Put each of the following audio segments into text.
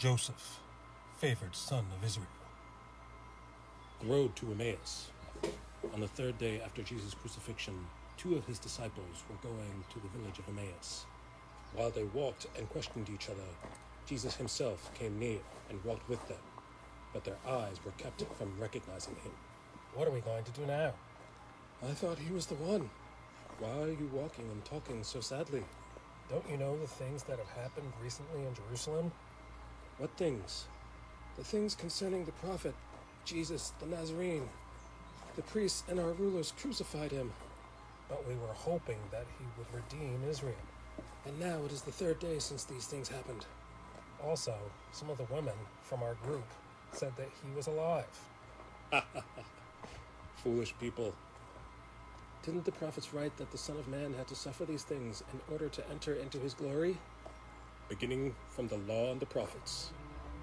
Joseph, favored son of Israel. The road to Emmaus. On the third day after Jesus' crucifixion, 2 of his disciples were going to the village of Emmaus. While they walked and questioned each other, Jesus himself came near and walked with them, but their eyes were kept from recognizing him. What are we going to do now? I thought he was the one. Why are you walking and talking so sadly? Don't you know the things that have happened recently in Jerusalem? What things? The things concerning the prophet, Jesus the Nazarene. The priests and our rulers crucified him. But we were hoping that he would redeem Israel. And now it is the 3rd day since these things happened. Also, some of the women from our group said that he was alive. Foolish people. Didn't the prophets write that the Son of Man had to suffer these things in order to enter into his glory? Beginning from the law and the prophets,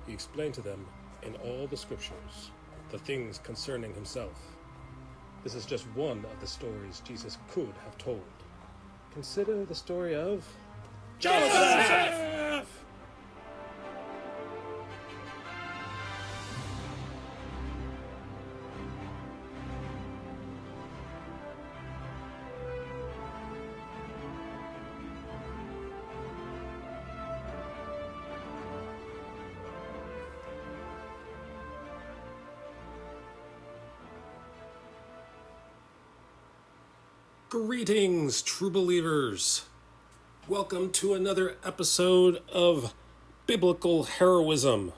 he explained to them in all the scriptures the things concerning himself. This is just one of the stories Jesus could have told. Consider the story of Joseph! Greetings, true believers. Welcome to another episode of Biblical Heroism.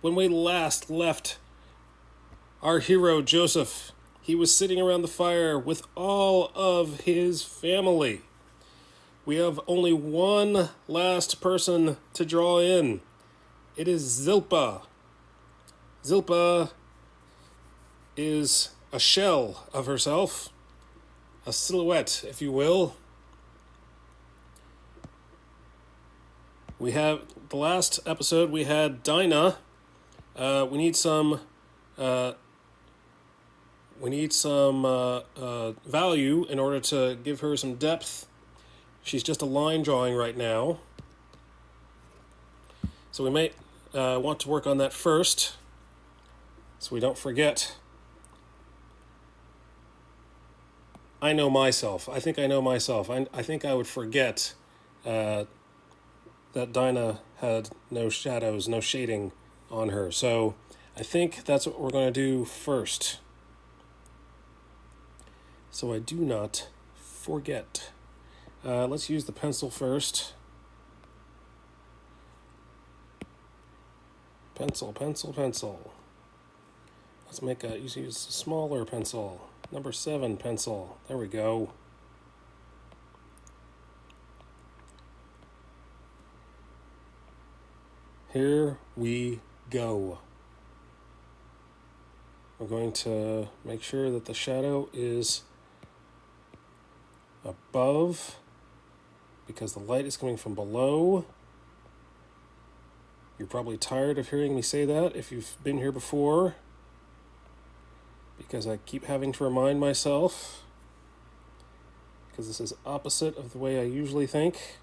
When we last left our hero Joseph, he was sitting around the fire with all of his family. We have only one last person to draw in. It is Zilpah. Zilpah is a shell of herself. A silhouette, if you will. We have the last episode. We had Dinah. We need some value in order to give her some depth. She's just a line drawing right now, so we may want to work on that first, so we don't forget. I know myself. I think I know myself. I think I would forget that Dinah had no shadows, no shading on her. So I think that's what we're going to do first, so I do not forget. Let's use the pencil first. Pencil. Let's use a smaller pencil. Number 7 pencil. There we go. Here we go. We're going to make sure that the shadow is above, because the light is coming from below. You're probably tired of hearing me say that if you've been here before, because I keep having to remind myself, because this is opposite of the way I usually think.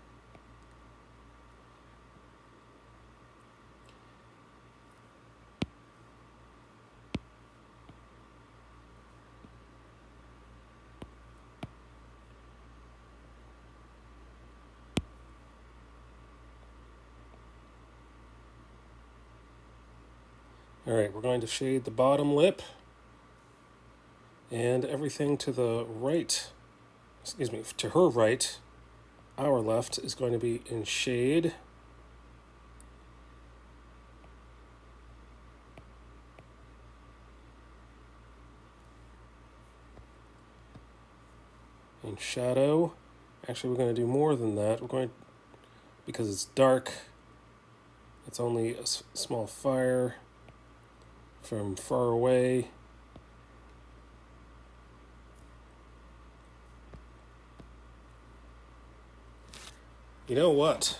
All right, we're going to shade the bottom lip. And everything to the right, to her right, our left, is going to be in shade. In shadow. Actually, we're going to do more than that. Because it's dark, it's only a small fire from far away. You know what?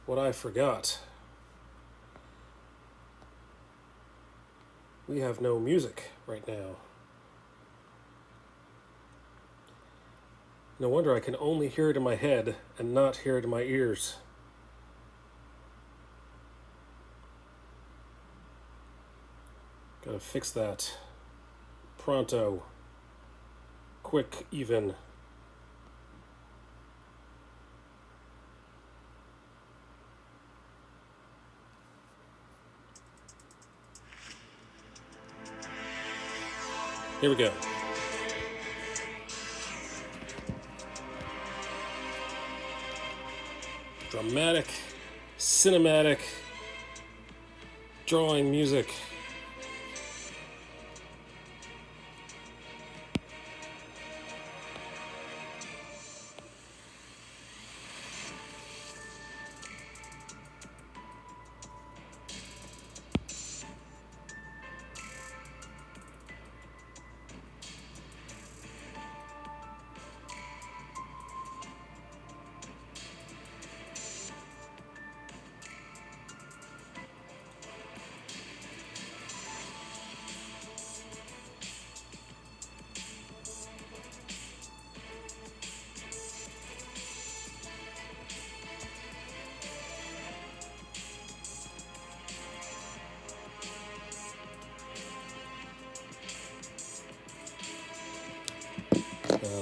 What I forgot. We have no music right now. No wonder I can only hear it in my head and not hear it in my ears. Gotta fix that. Pronto. Quick, even. Here we go. Dramatic, cinematic, drawing music.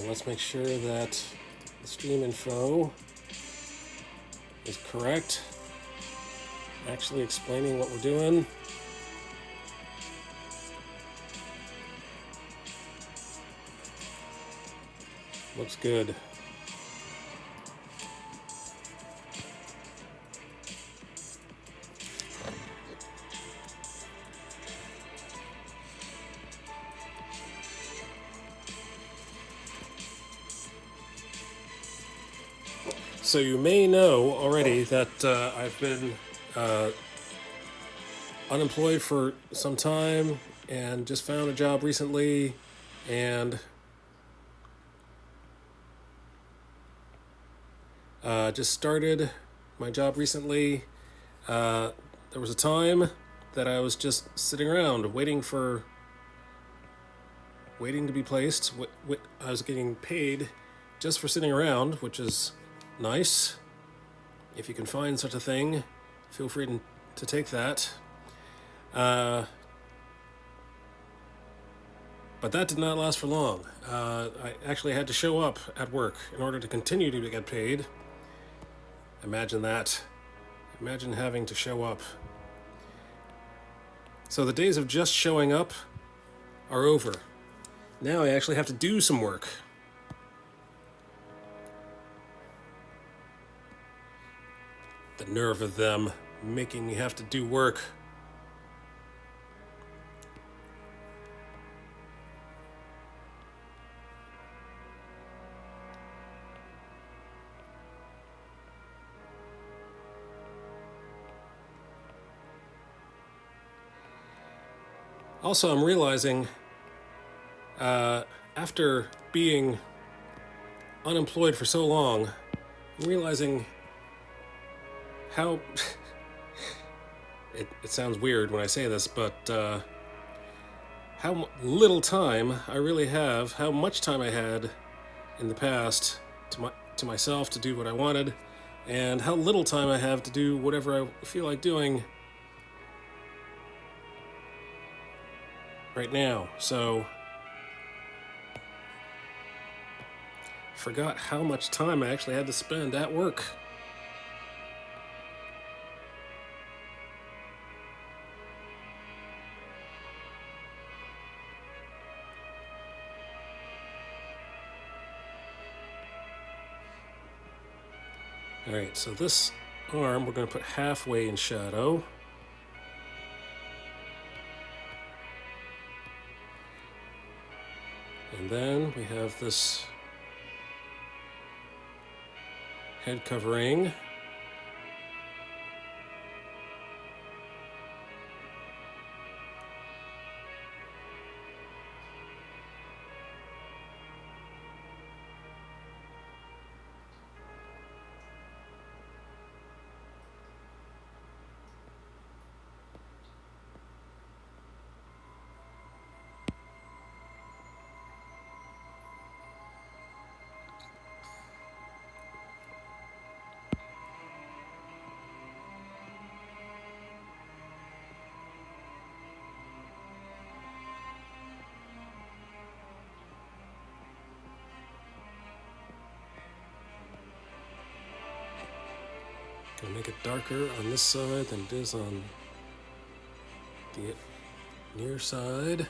Let's make sure that the stream info is correct. Actually explaining what we're doing. Looks good. So you may know already that I've been unemployed for some time and just found a job recently, and just started my job recently. There was a time that I was just sitting around waiting to be placed. I was getting paid just for sitting around, which is nice. If you can find such a thing, feel free to take that. But that did not last for long. I actually had to show up at work in order to continue to get paid. Imagine that. Imagine having to show up. So the days of just showing up are over. Now I actually have to do some work. The nerve of them making me have to do work. Also, I'm realizing after being unemployed for so long, I'm realizing how it sounds weird when I say this, but how little time I really have, how much time I had in the past to myself to do what I wanted, and how little time I have to do whatever I feel like doing right now. So forgot how much time I actually had to spend at work. Alright, so this arm we're going to put halfway in shadow. And then we have this head covering. Gonna make it darker on this side than it is on the near side.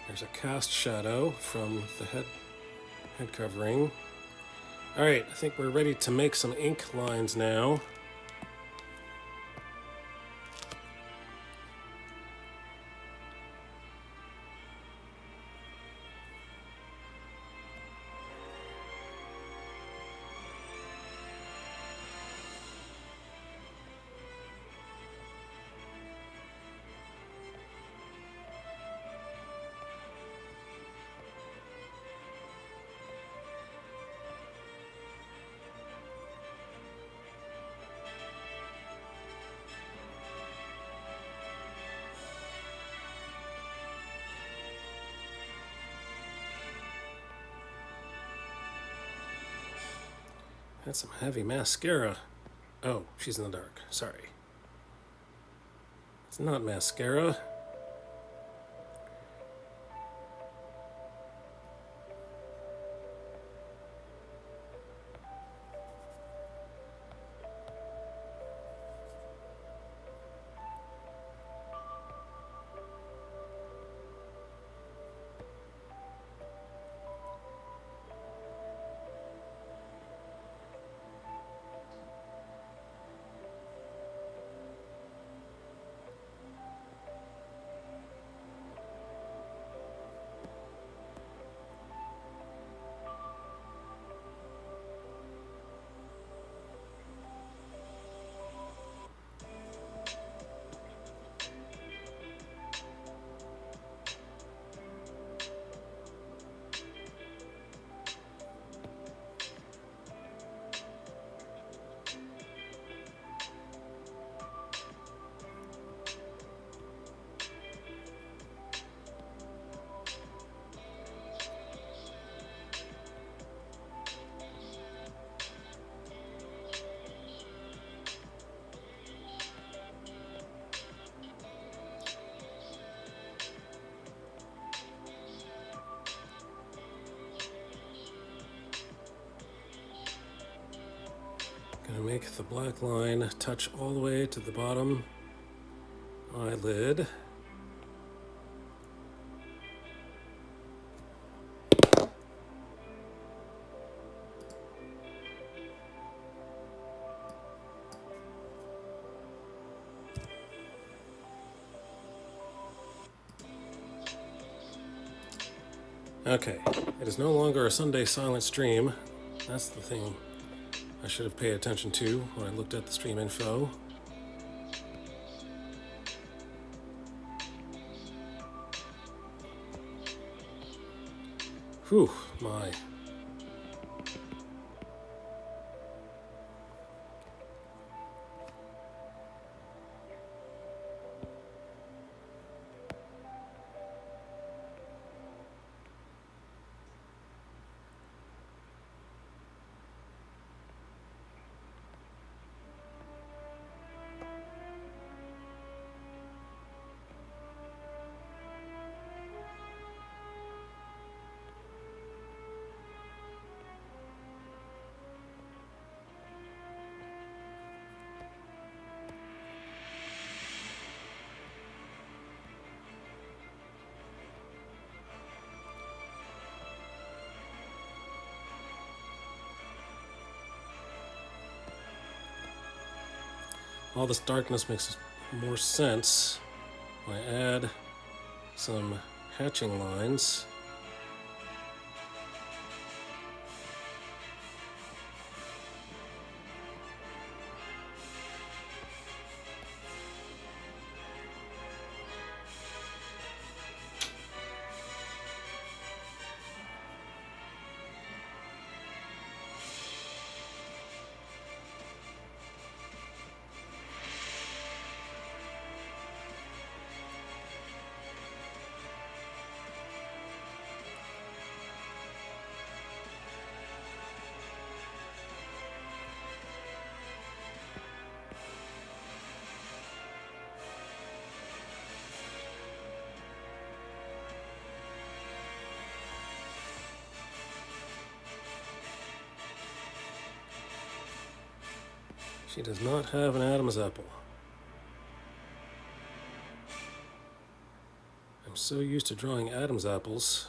There's a cast shadow from the head covering. All right, I think we're ready to make some ink lines now. That's some heavy mascara. Oh, she's in the dark. Sorry. It's not mascara. Gonna make the black line touch all the way to the bottom eyelid. Okay, it is no longer a Sunday silent stream. That's the thing I should have paid attention to when I looked at the stream info. Whew, my. All this darkness makes more sense when I add some hatching lines. She does not have an Adam's apple. I'm so used to drawing Adam's apples.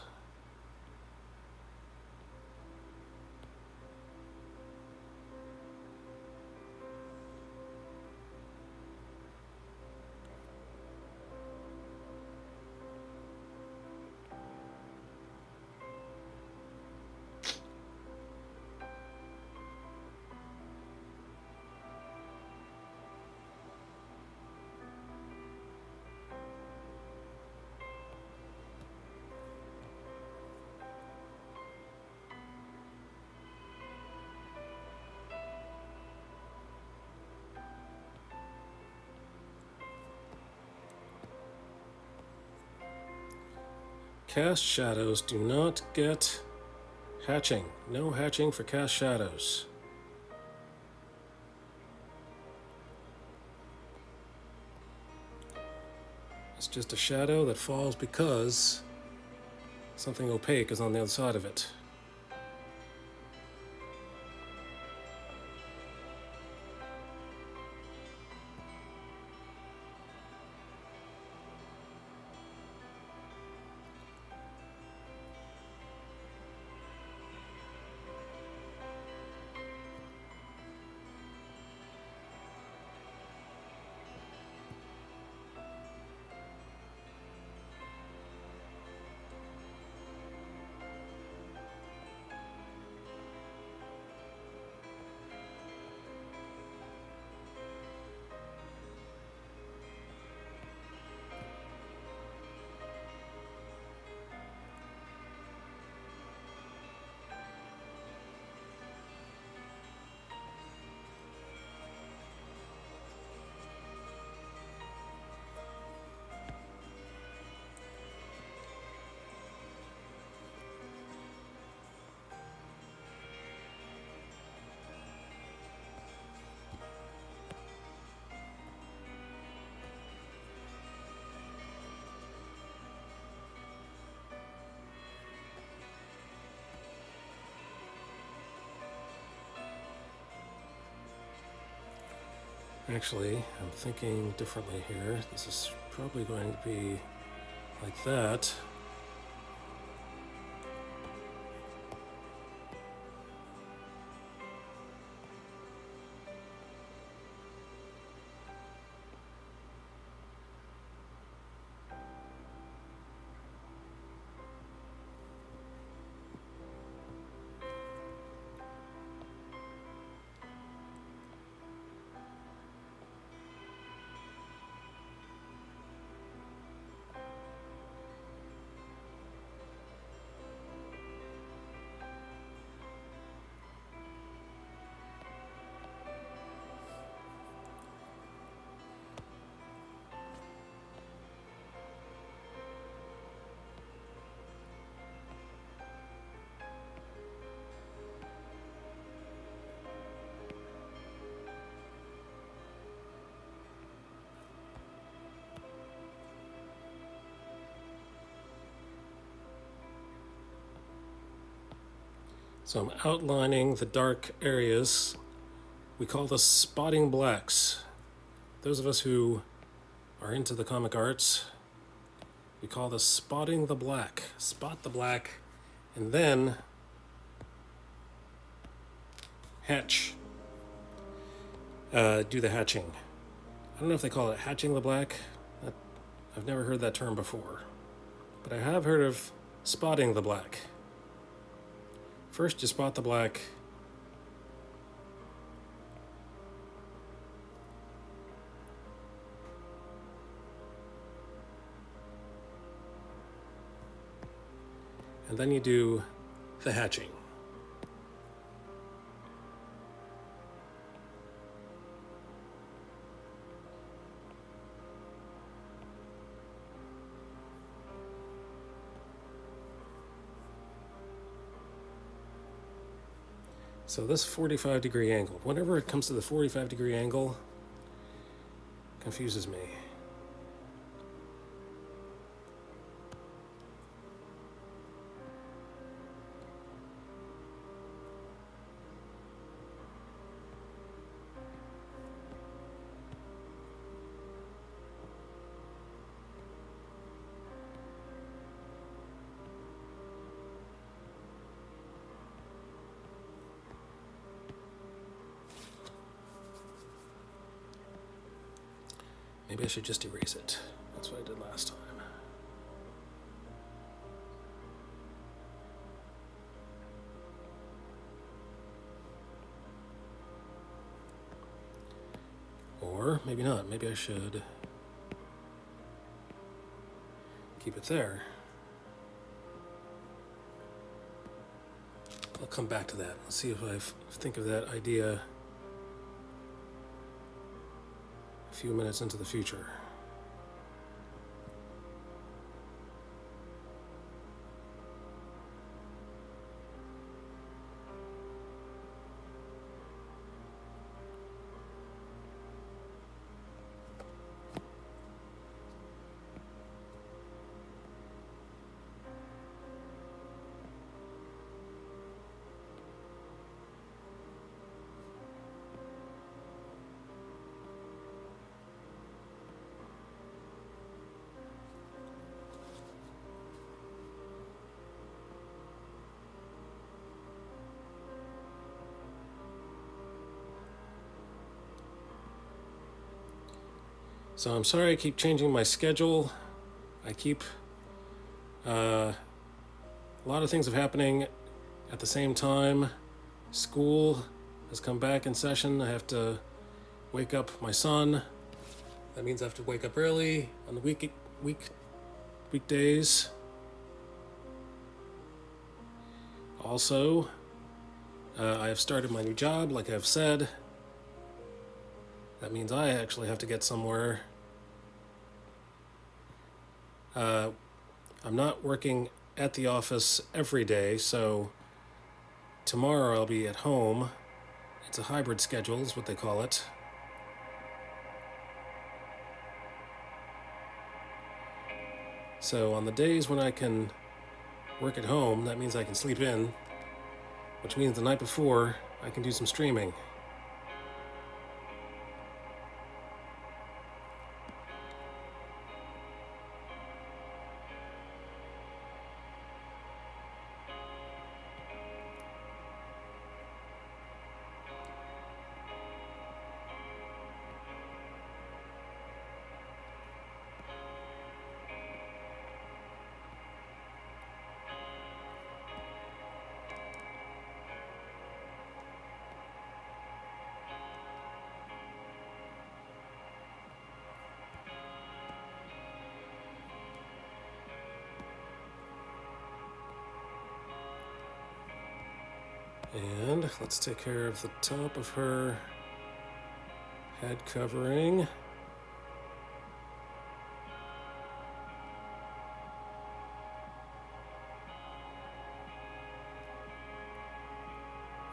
Cast shadows do not get hatching. No hatching for cast shadows. It's just a shadow that falls because something opaque is on the other side of it. Actually, I'm thinking differently here. This is probably going to be like that. So I'm outlining the dark areas. We call this spotting blacks. Those of us who are into the comic arts, we call this spotting the black. Spot the black, and then hatch. Do the hatching. I don't know if they call it hatching the black. I've never heard that term before. But I have heard of spotting the black. First, you spot the black. And then you do the hatching. So this 45-degree angle, whenever it comes to the 45-degree angle, confuses me. Maybe I should just erase it. That's what I did last time. Or maybe not. Maybe I should keep it there. I'll come back to that. Let's see if I think of that idea a few minutes into the future. So I'm sorry I keep changing my schedule. I keep a lot of things are happening at the same time. School has come back in session. I have to wake up my son. That means I have to wake up early on the weekdays. Also, I have started my new job, like I've said. That means I actually have to get somewhere. I'm not working at the office every day, so tomorrow I'll be at home. It's a hybrid schedule, is what they call it. So on the days when I can work at home, that means I can sleep in, which means the night before I can do some streaming. And let's take care of the top of her head covering.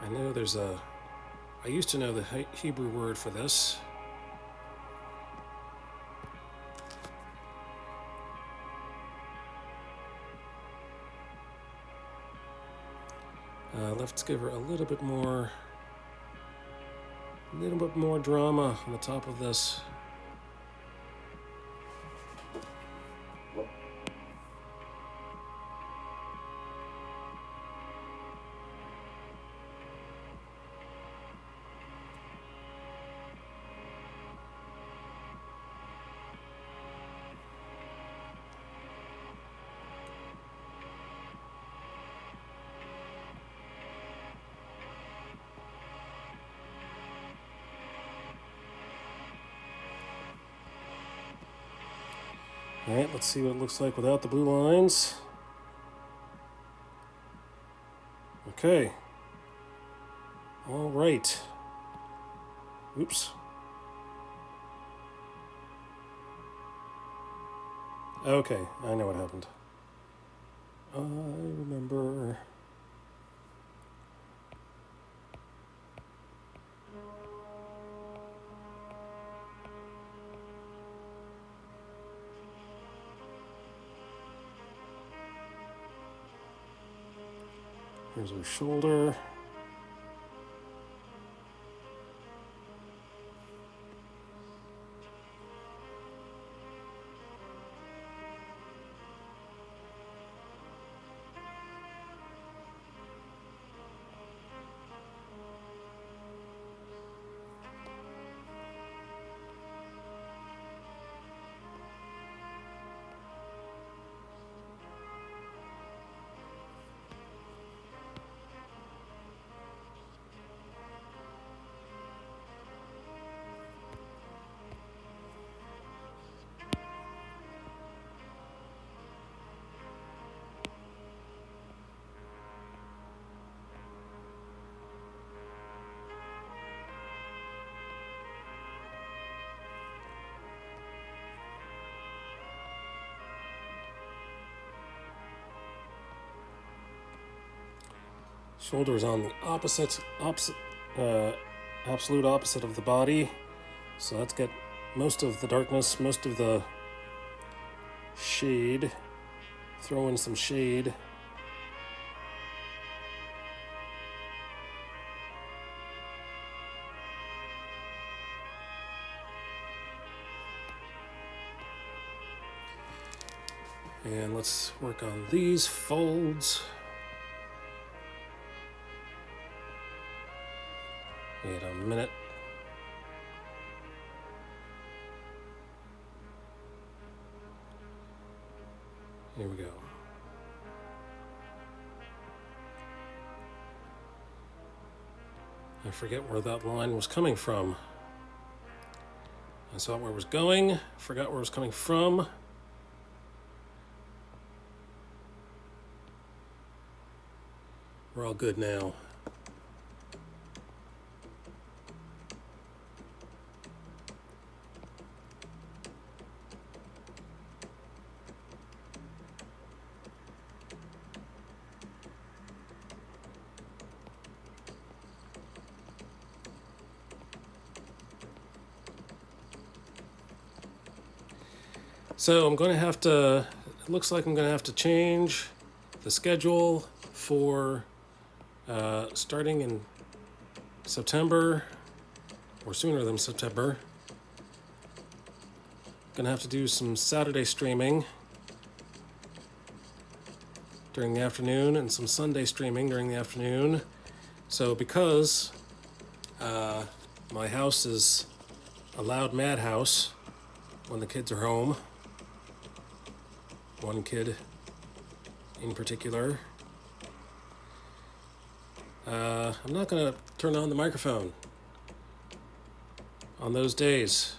I know I used to know the Hebrew word for this. Let's give her a little bit more drama on the top of this. All right, let's see what it looks like without the blue lines. Okay. All right. Oops. Okay, I know what happened. I remember. Here's her shoulder. Shoulders on the absolute opposite of the body. So let's get most of the darkness, most of the shade. Throw in some shade. And let's work on these folds. Wait a minute. Here we go. I forget where that line was coming from. I saw where it was going, forgot where it was coming from. We're all good now. So I'm going to have to, it looks like I'm going to have to change the schedule for starting in September, or sooner than September. Going to have to do some Saturday streaming during the afternoon and some Sunday streaming during the afternoon. So because my house is a loud madhouse when the kids are home, one kid in particular, I'm not going to turn on the microphone on those days.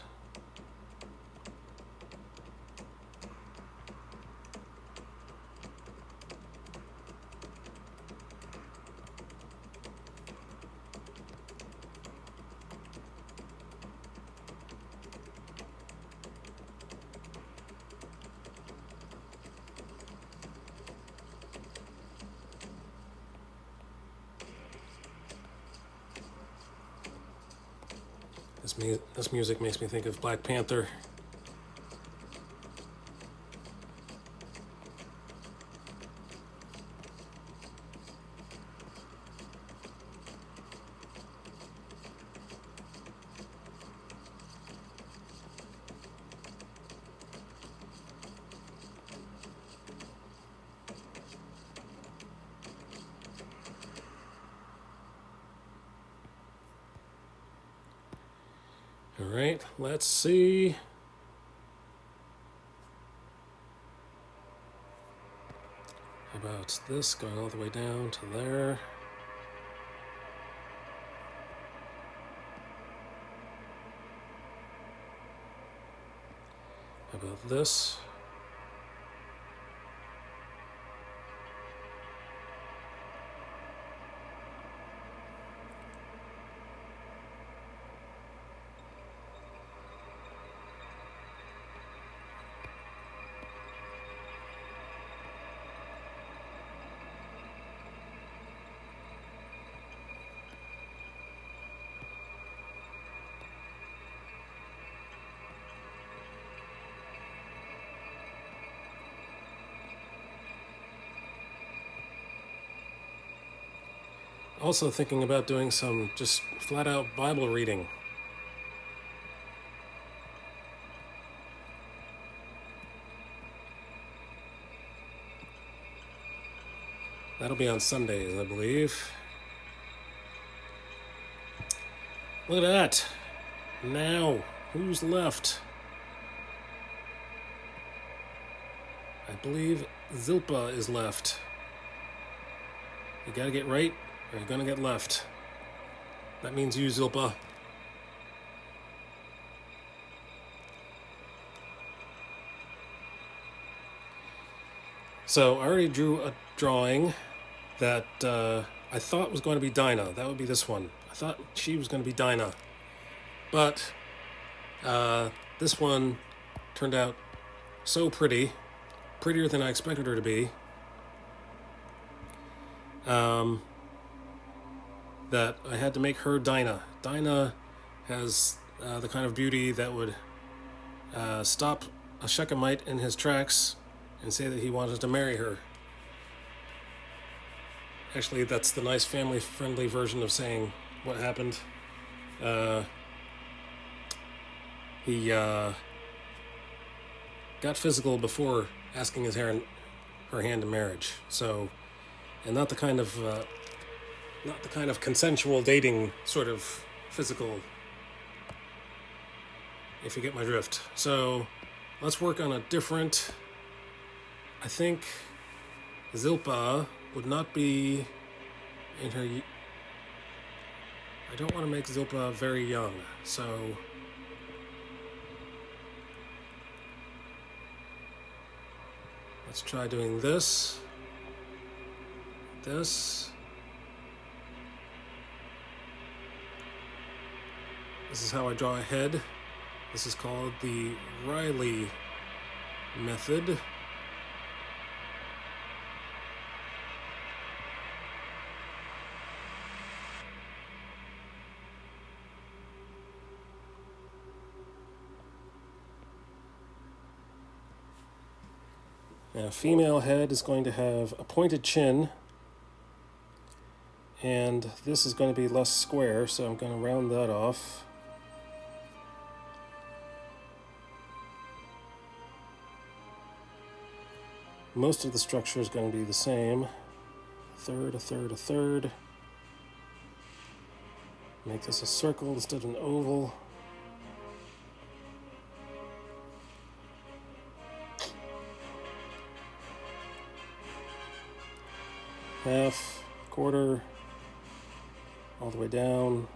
This music makes me think of Black Panther. All right, let's see. How about this going all the way down to there? How about this? Also thinking about doing some just flat out Bible reading. That'll be on Sundays, I believe. Look at that. Now, who's left? I believe Zilpa is left. You gotta get right, or you're gonna get left. That means you, Zilpa. So I already drew a drawing that I thought was going to be Dinah. That would be this one. I thought she was going to be Dinah. But this one turned out so pretty, prettier than I expected her to be. that I had to make her Dinah. Dinah has the kind of beauty that would stop a Shechemite in his tracks and say that he wanted to marry her. Actually, that's the nice family-friendly version of saying what happened. He got physical before asking her hand in marriage. So, and not the kind of consensual dating sort of physical, if you get my drift. So let's work on a different. I think Zilpah would not be in her. I don't want to make Zilpah very young, so let's try doing this. This is how I draw a head. This is called the Riley method. Now, female head is going to have a pointed chin, and this is going to be less square, so I'm going to round that off. Most of the structure is going to be the same. A third, a third, a third. Make this a circle instead of an oval. Half, quarter, all the way down.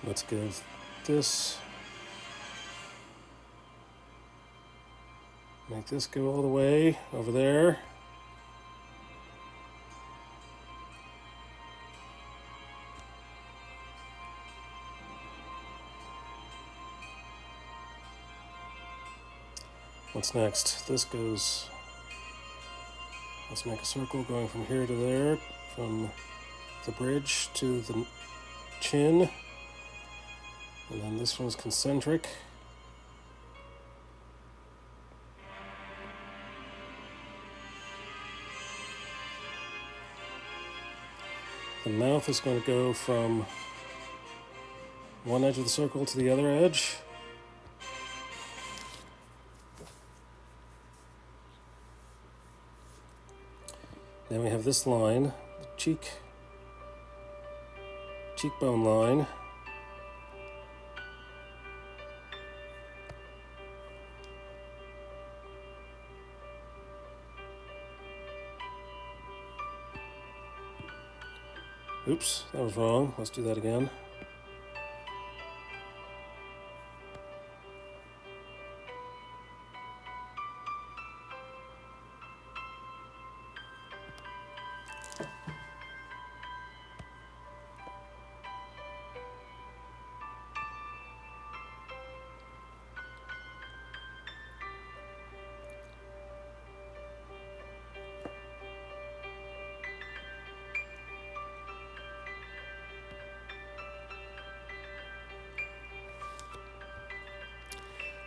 Let's give this, make this go all the way over there. What's next? This goes, let's make a circle going from here to there, from the bridge to the chin. And then this one's concentric. The mouth is going to go from one edge of the circle to the other edge. Then we have this line, the cheekbone line. Oops, that was wrong. Let's do that again.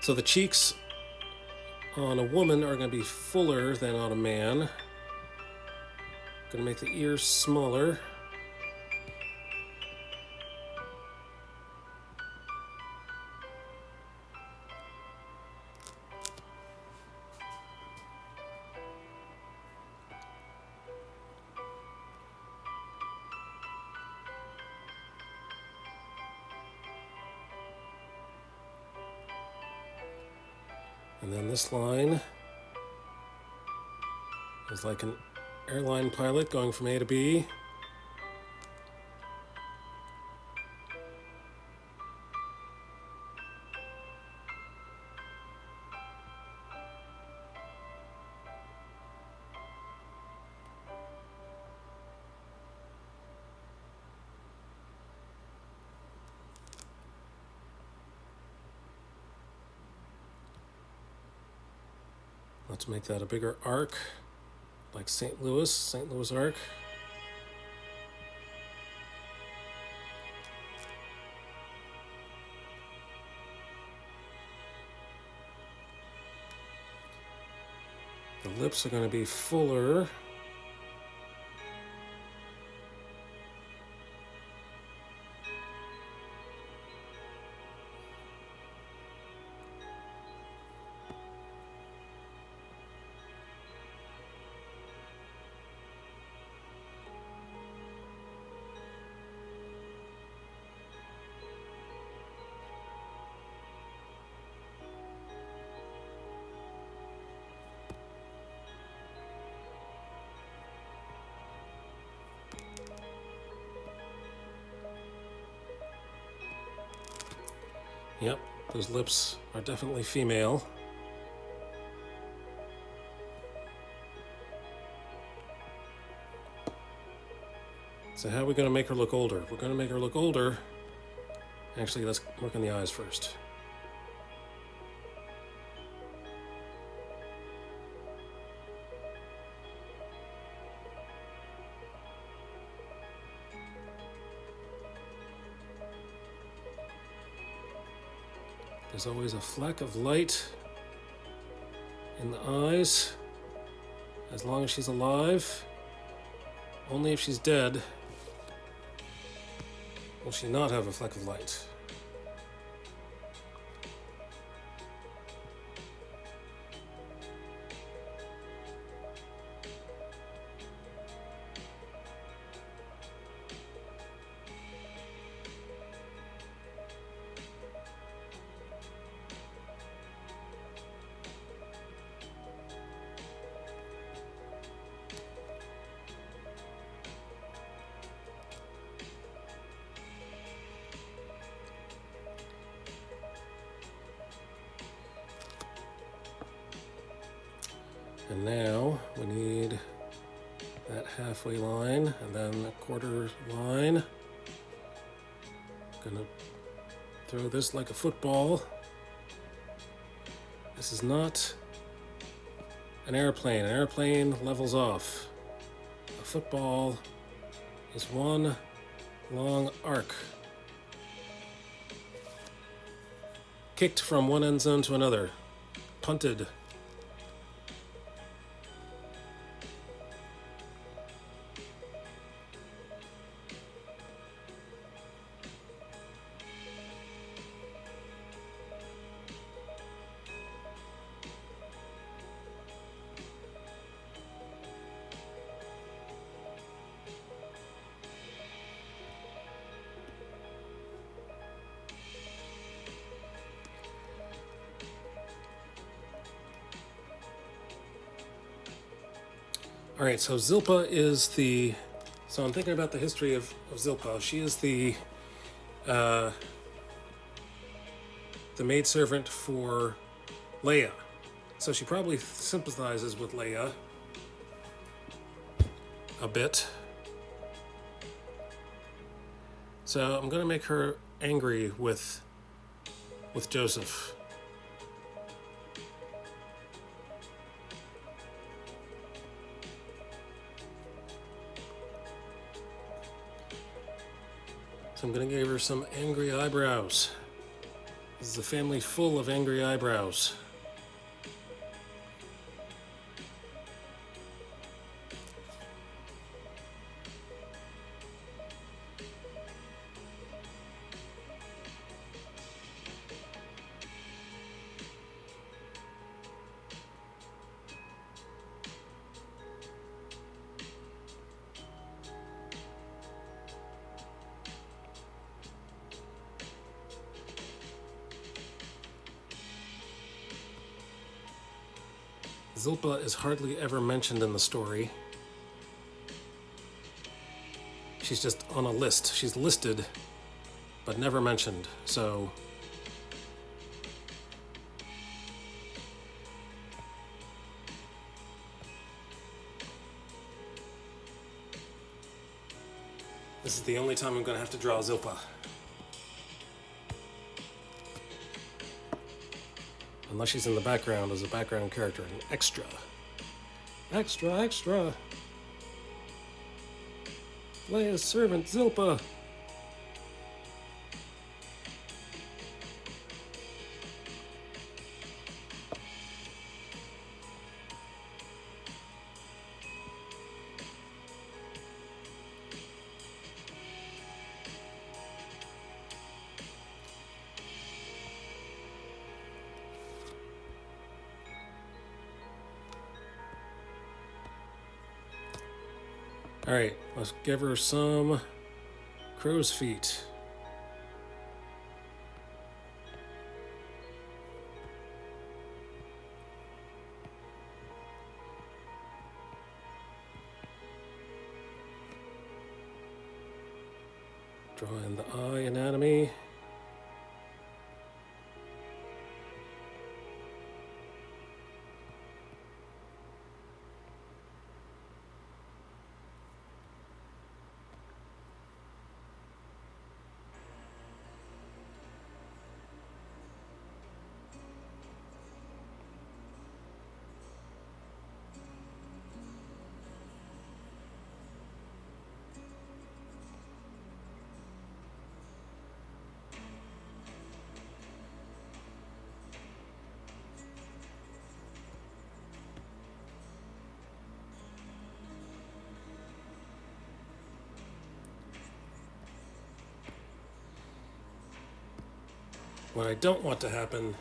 So the cheeks on a woman are going to be fuller than on a man. Going to make the ears smaller. And then this line is like an airline pilot going from A to B. Let's make that a bigger arc, like St. Louis arc. The lips are going to be fuller. Yep, those lips are definitely female. So how are we going to make her look older? We're going to make her look older. Actually, let's work on the eyes first. There's always a fleck of light in the eyes, as long as she's alive. Only if she's dead will she not have a fleck of light. And now we need that halfway line and then a quarter line. Gonna throw this like a football. This is not an airplane. An airplane levels off. A football is one long arc. Kicked from one end zone to another. Punted. All right, so Zilpa is the... So I'm thinking about the history of Zilpa. She is the maidservant for Leia. So she probably sympathizes with Leia a bit. So I'm going to make her angry with Joseph. I'm going to give her some angry eyebrows. This is a family full of angry eyebrows. Zilpa is hardly ever mentioned in the story. She's just on a list. She's listed, but never mentioned, so... This is the only time I'm going to have to draw Zilpa. Unless she's in the background as a background character, an extra. Extra, extra. Leia's servant, Zilpa. Alright, let's give her some crow's feet. Draw in the eye anatomy. What I don't want to happen...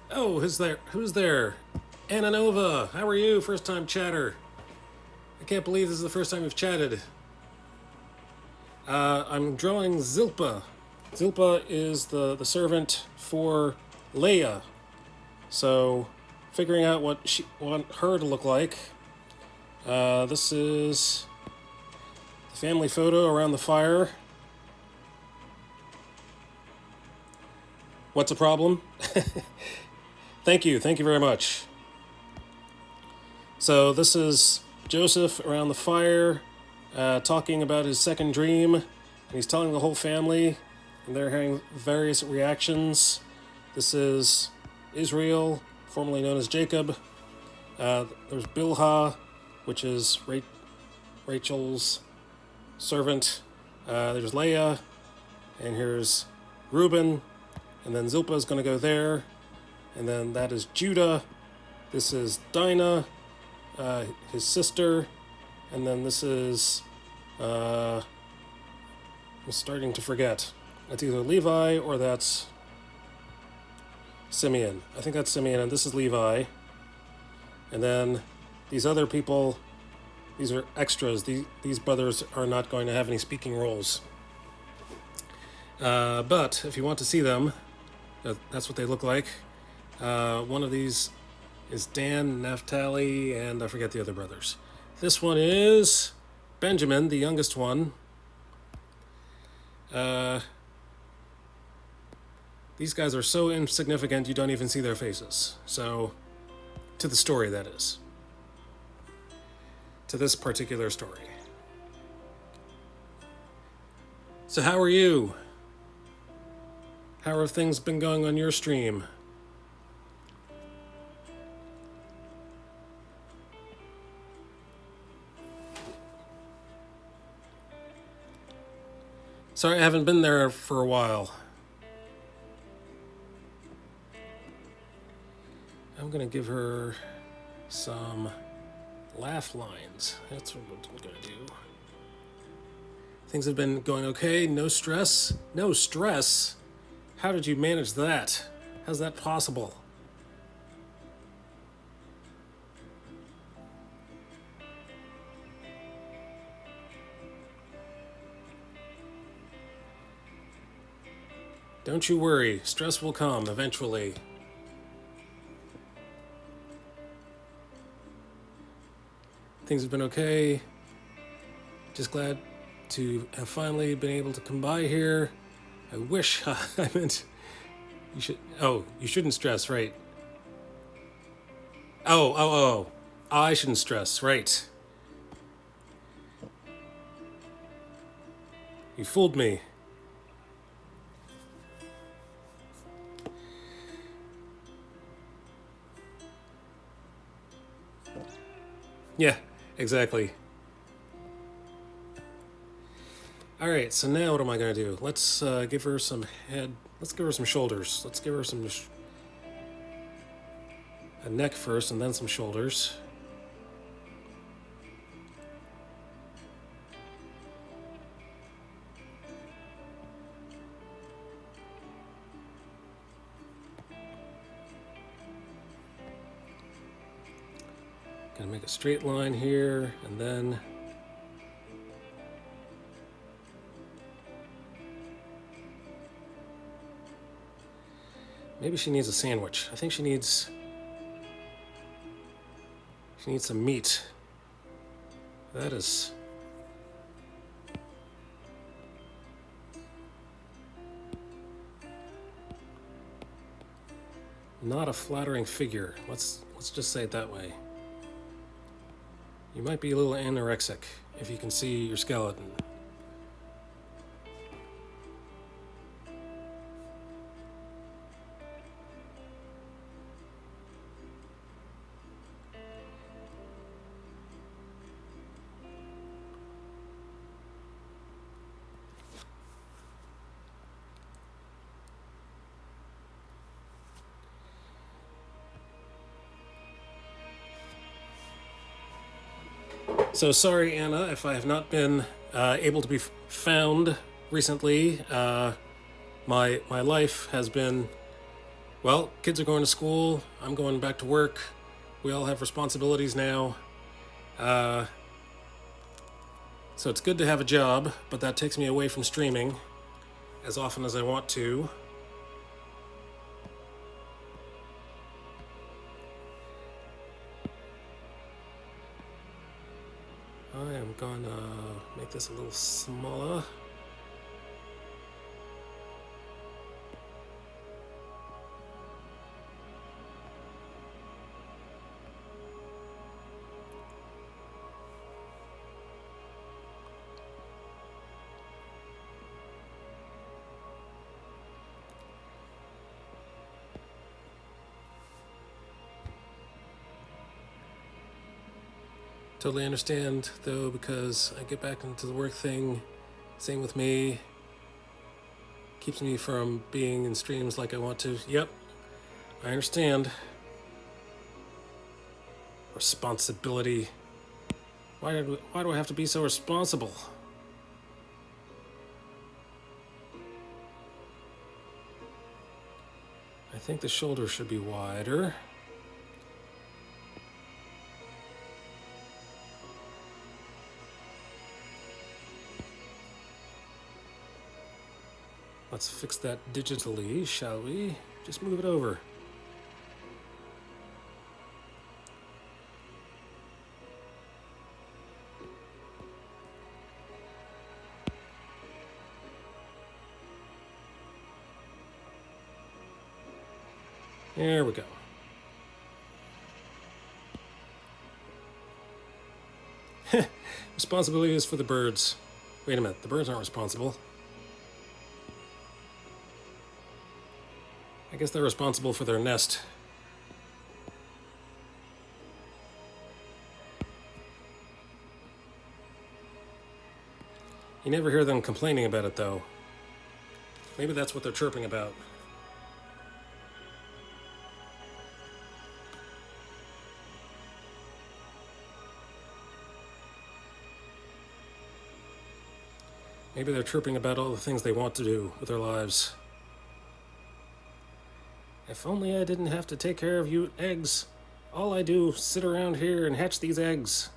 Oh, who's there? Who's there? Anna Nova, how are you? First time chatter. I can't believe this is the first time we've chatted. I'm drawing Zilpa. Zilpa is the servant for Leia. So, figuring out what she want her to look like. This is the family photo around the fire. What's a problem? Thank you very much. So this is Joseph around the fire, talking about his second dream, and he's telling the whole family, and they're having various reactions. This is Israel, formerly known as Jacob. There's Bilhah, which is Rachel's servant. There's Leia, and here's Reuben. And then Zilpa is going to go there. And then that is Judah. This is Dinah, his sister. And then this is... I'm starting to forget. That's either Levi or that's Simeon. I think that's Simeon, and this is Levi. And then these other people, these are extras. These brothers are not going to have any speaking roles. But if you want to see them... That's what they look like. One of these is Dan, Naphtali, and I forget the other brothers. This one is Benjamin, the youngest one. These guys are so insignificant you don't even see their faces. So, to the story, that is. To this particular story. So how are you? How have things been going on your stream? Sorry, I haven't been there for a while. I'm gonna give her some laugh lines. That's what I'm gonna do. Things have been going okay, no stress. No stress? How did you manage that? How's that possible? Don't you worry, stress will come eventually. Things have been okay. Just glad to have finally been able to come by here. I wish I meant you should. Oh, you shouldn't stress, right? Oh. I shouldn't stress, right? You fooled me. Yeah, exactly. All right, so now what am I going to do? Let's give her some head. Let's give her some shoulders. Let's give her some a neck first and then some shoulders. Gonna make a straight line here and then maybe she needs a sandwich. I think she needs some meat. That is not a flattering figure. Let's just say it that way. You might be a little anorexic if you can see your skeleton. So sorry, Anna, if I have not been able to be found recently. My life has been, well, kids are going to school. I'm going back to work. We all have responsibilities now. So it's good to have a job, but that takes me away from streaming as often as I want to. I am gonna make this a little smaller. Totally understand, though, because I get back into the work thing. Same with me. Keeps me from being in streams like I want to. Yep, I understand. Responsibility. Why do I have to be so responsible? I think the shoulder should be wider. Let's fix that digitally, shall we? Just move it over. There we go. Responsibility is for the birds. Wait a minute, the birds aren't responsible. I guess they're responsible for their nest. You never hear them complaining about it, though. Maybe that's what they're chirping about. Maybe they're chirping about all the things they want to do with their lives. If only I didn't have to take care of you eggs. All I do is sit around here and hatch these eggs.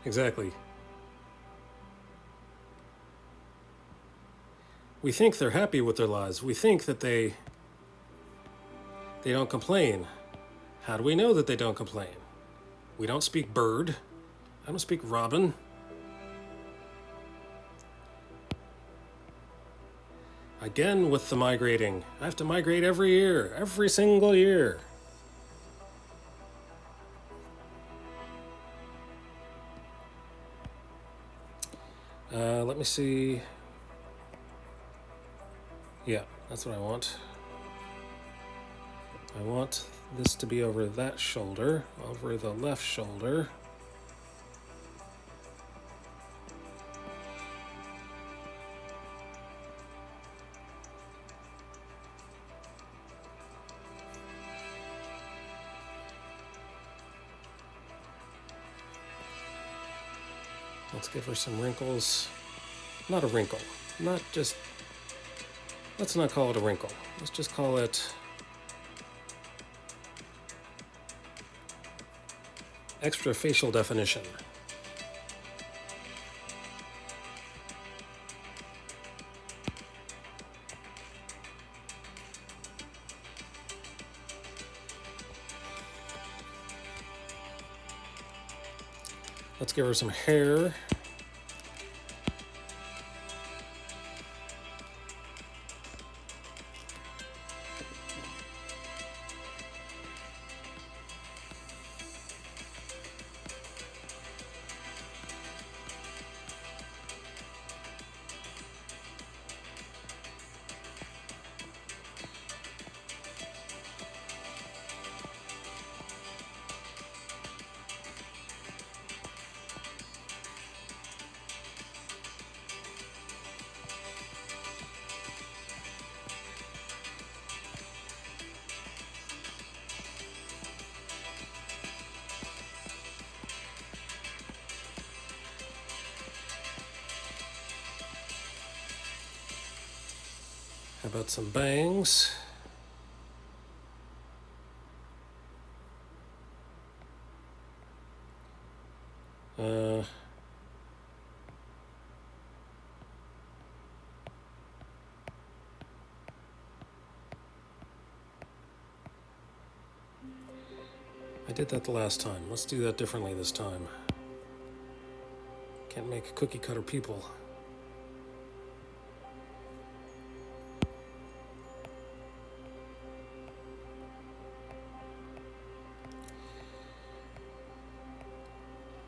Exactly. We think they're happy with their lives. We think that they don't complain. How do we know that they don't complain? We don't speak bird. I don't speak robin. Again with the migrating. I have to migrate every year, every single year. Let me see. Yeah, that's what I want. I want this to be over that shoulder, over the left shoulder. Let's give her some wrinkles. Not a wrinkle. Not just... Let's not call it a wrinkle. Let's just call it... extra facial definition. Let's give her some hair. How about some bangs? I did that the last time. Let's do that differently this time. Can't make cookie cutter people.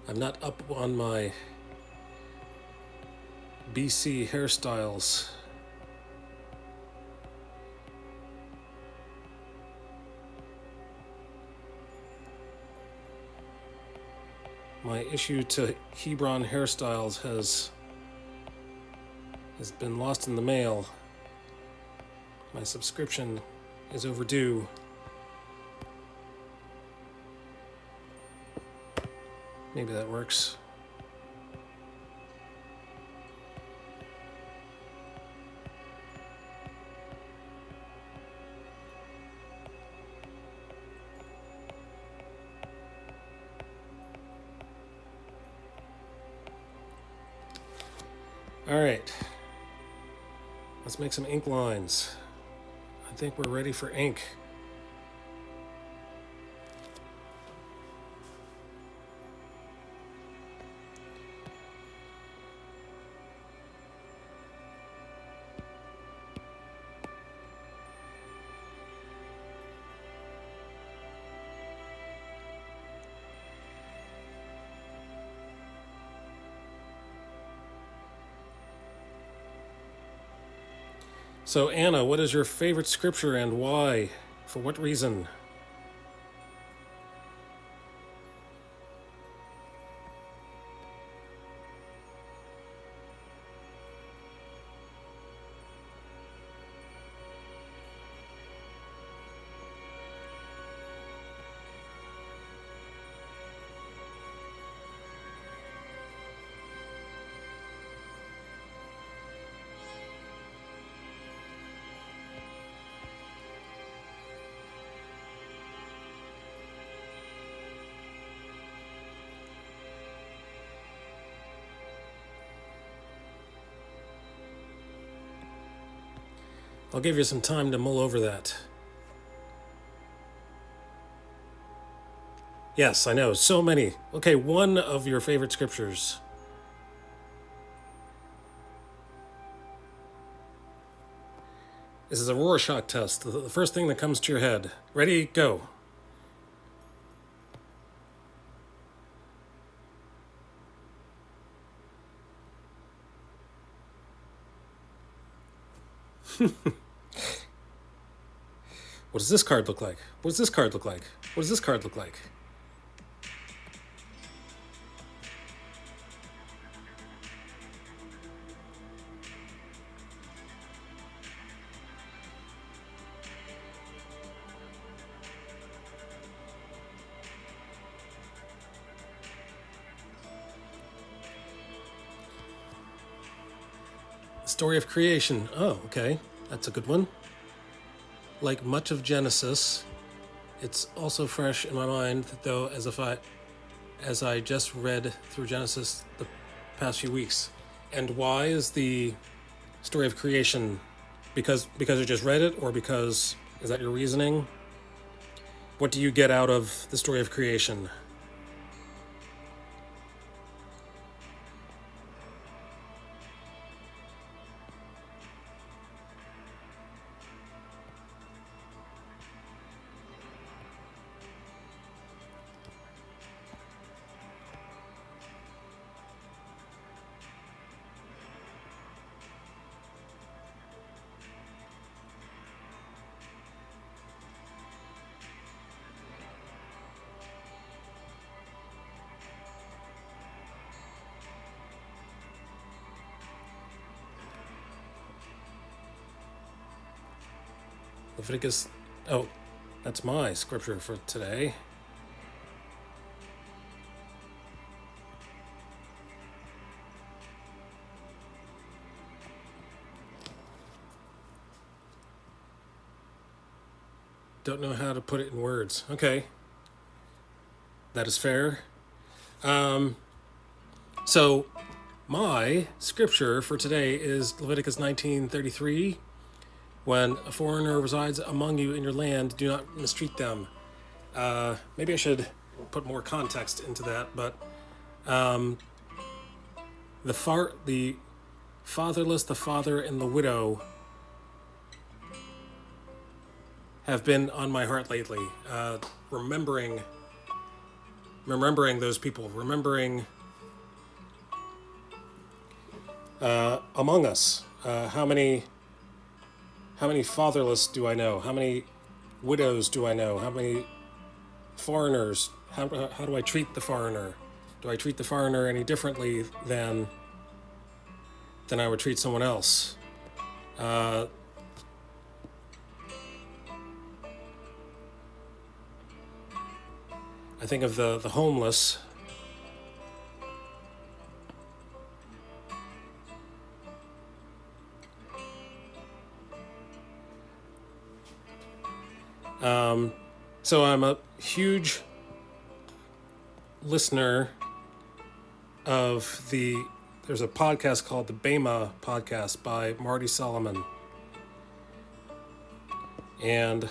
I'm not up on my BC hairstyles. My issue to Hebron hairstyles has been lost in the mail. My subscription is overdue. Maybe that works. All right, let's make some ink lines. I think we're ready for ink. So, Anna, what is your favorite scripture and why? For what reason? I'll give you some time to mull over that. Yes, I know, so many. Okay, one of your favorite scriptures. This is a Rorschach test. The first thing that comes to your head. Ready, go. What does this card look like? What does this card look like? What does this card look like? Story of creation. Oh, okay. That's a good one. Like much of Genesis, it's also fresh in my mind, though, as I just read through Genesis the past few weeks. And why is the story of creation? Because you just read it, or because is that your reasoning? What do you get out of the story of creation? Leviticus. Oh, that's my scripture for today. Don't know how to put it in words. Okay. That is fair. So my scripture for today is Leviticus 19:33. When a foreigner resides among you in your land, do not mistreat them. Maybe I should put more context into that, but the fatherless, the father, and the widow have been on my heart lately. Remembering those people, remembering among us, how many fatherless do I know? How many widows do I know? How many foreigners? How do I treat the foreigner? Do I treat the foreigner any differently than I would treat someone else? I think of the homeless. So I'm a huge listener of there's a podcast called the Bema Podcast by Marty Solomon. And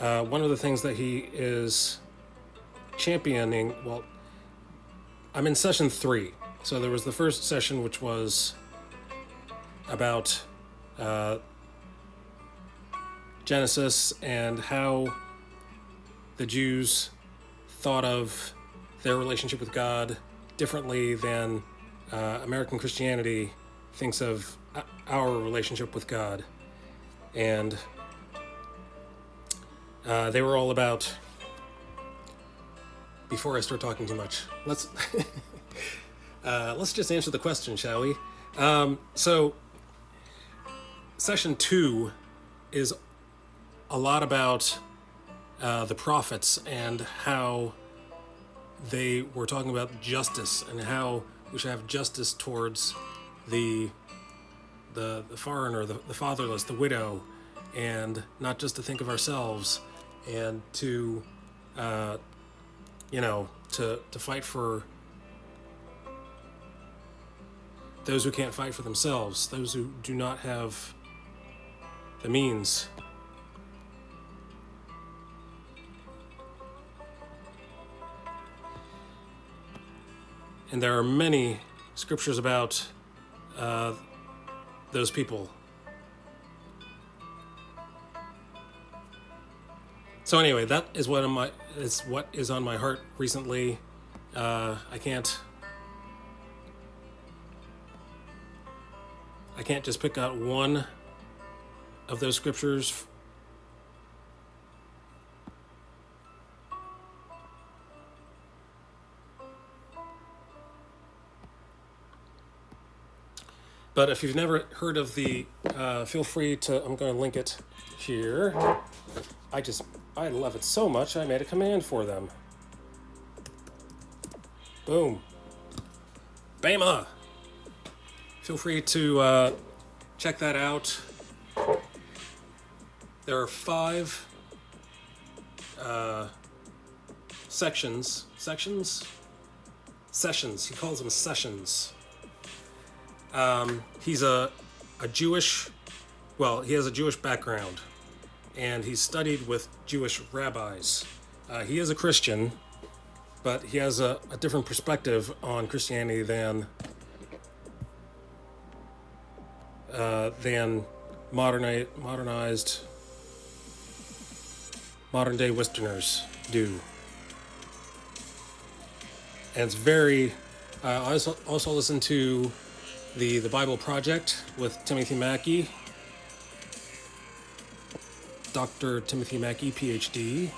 one of the things that he is championing, well, I'm in session 3. So there was the first session, which was about Genesis and how the Jews thought of their relationship with God differently than American Christianity thinks of our relationship with God. And they were all about, before I start talking too much, let's just answer the question, shall we? So session 2 is a lot about the prophets and how they were talking about justice and how we should have justice towards the foreigner, the fatherless, the widow, and not just to think of ourselves, and to fight for those who can't fight for themselves, those who do not have the means. And there are many scriptures about those people So anyway, that is what is on my heart recently. I can't just pick out one of those scriptures. But if you've never heard of feel free to, I'm going to link it here. I love it so much, I made a command for them. Boom. Bama! Feel free to check that out. There are 5 sessions. He calls them sessions. He's a Jewish, he has a Jewish background, and he's studied with Jewish rabbis. He is a Christian, but he has a different perspective on Christianity than modernized modern day Westerners do. And it's very. I also listen to the Bible Project with Timothy Mackey, Dr. Timothy Mackey, PhD.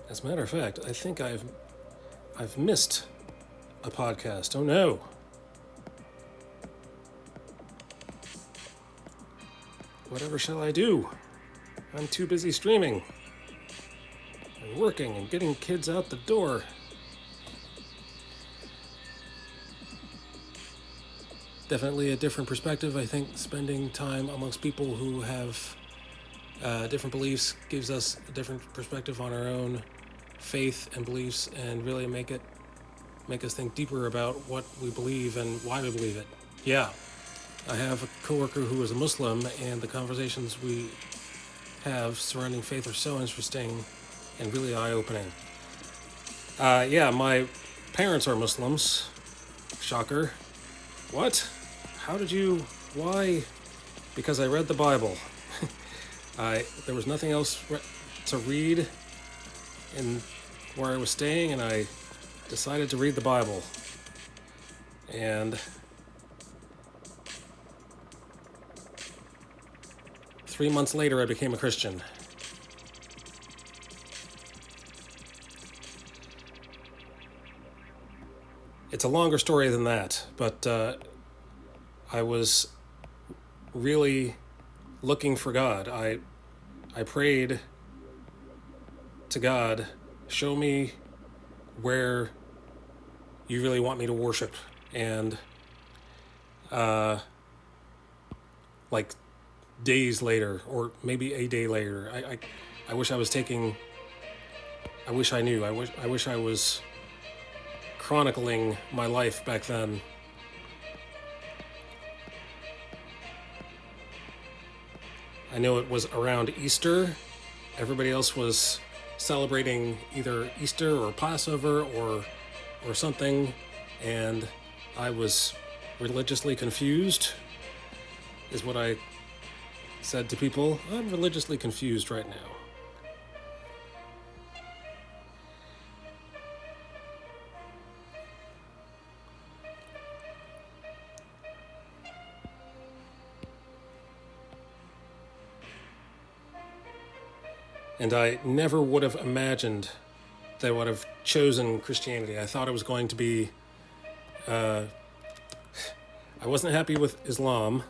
As a matter of fact, I think I've missed a podcast. Oh no. Whatever shall I do? I'm too busy streaming and working and getting kids out the door. Definitely a different perspective. I think spending time amongst people who have different beliefs gives us a different perspective on our own faith and beliefs, and really make us think deeper about what we believe and why we believe it. Yeah, I have a coworker who is a Muslim, and the conversations we have surrounding faith are so interesting and really eye-opening. My parents are Muslims. Shocker. What? How did you? Why? Because I read the Bible. There was nothing else to read in where I was staying, and I decided to read the Bible. And 3 months later, I became a Christian. It's a longer story than that, but I was really looking for God. I prayed to God, show me where you really want me to worship. And like days later, or maybe a day later, I wish I was taking, I wish I knew, I wish I was chronicling my life back then. I know it was around Easter. Everybody else was celebrating either Easter or Passover or something, and I was religiously confused, is what I said to people. I'm religiously confused right now. And I never would have imagined that I would have chosen Christianity. I thought it was going to be... I wasn't happy with Islam.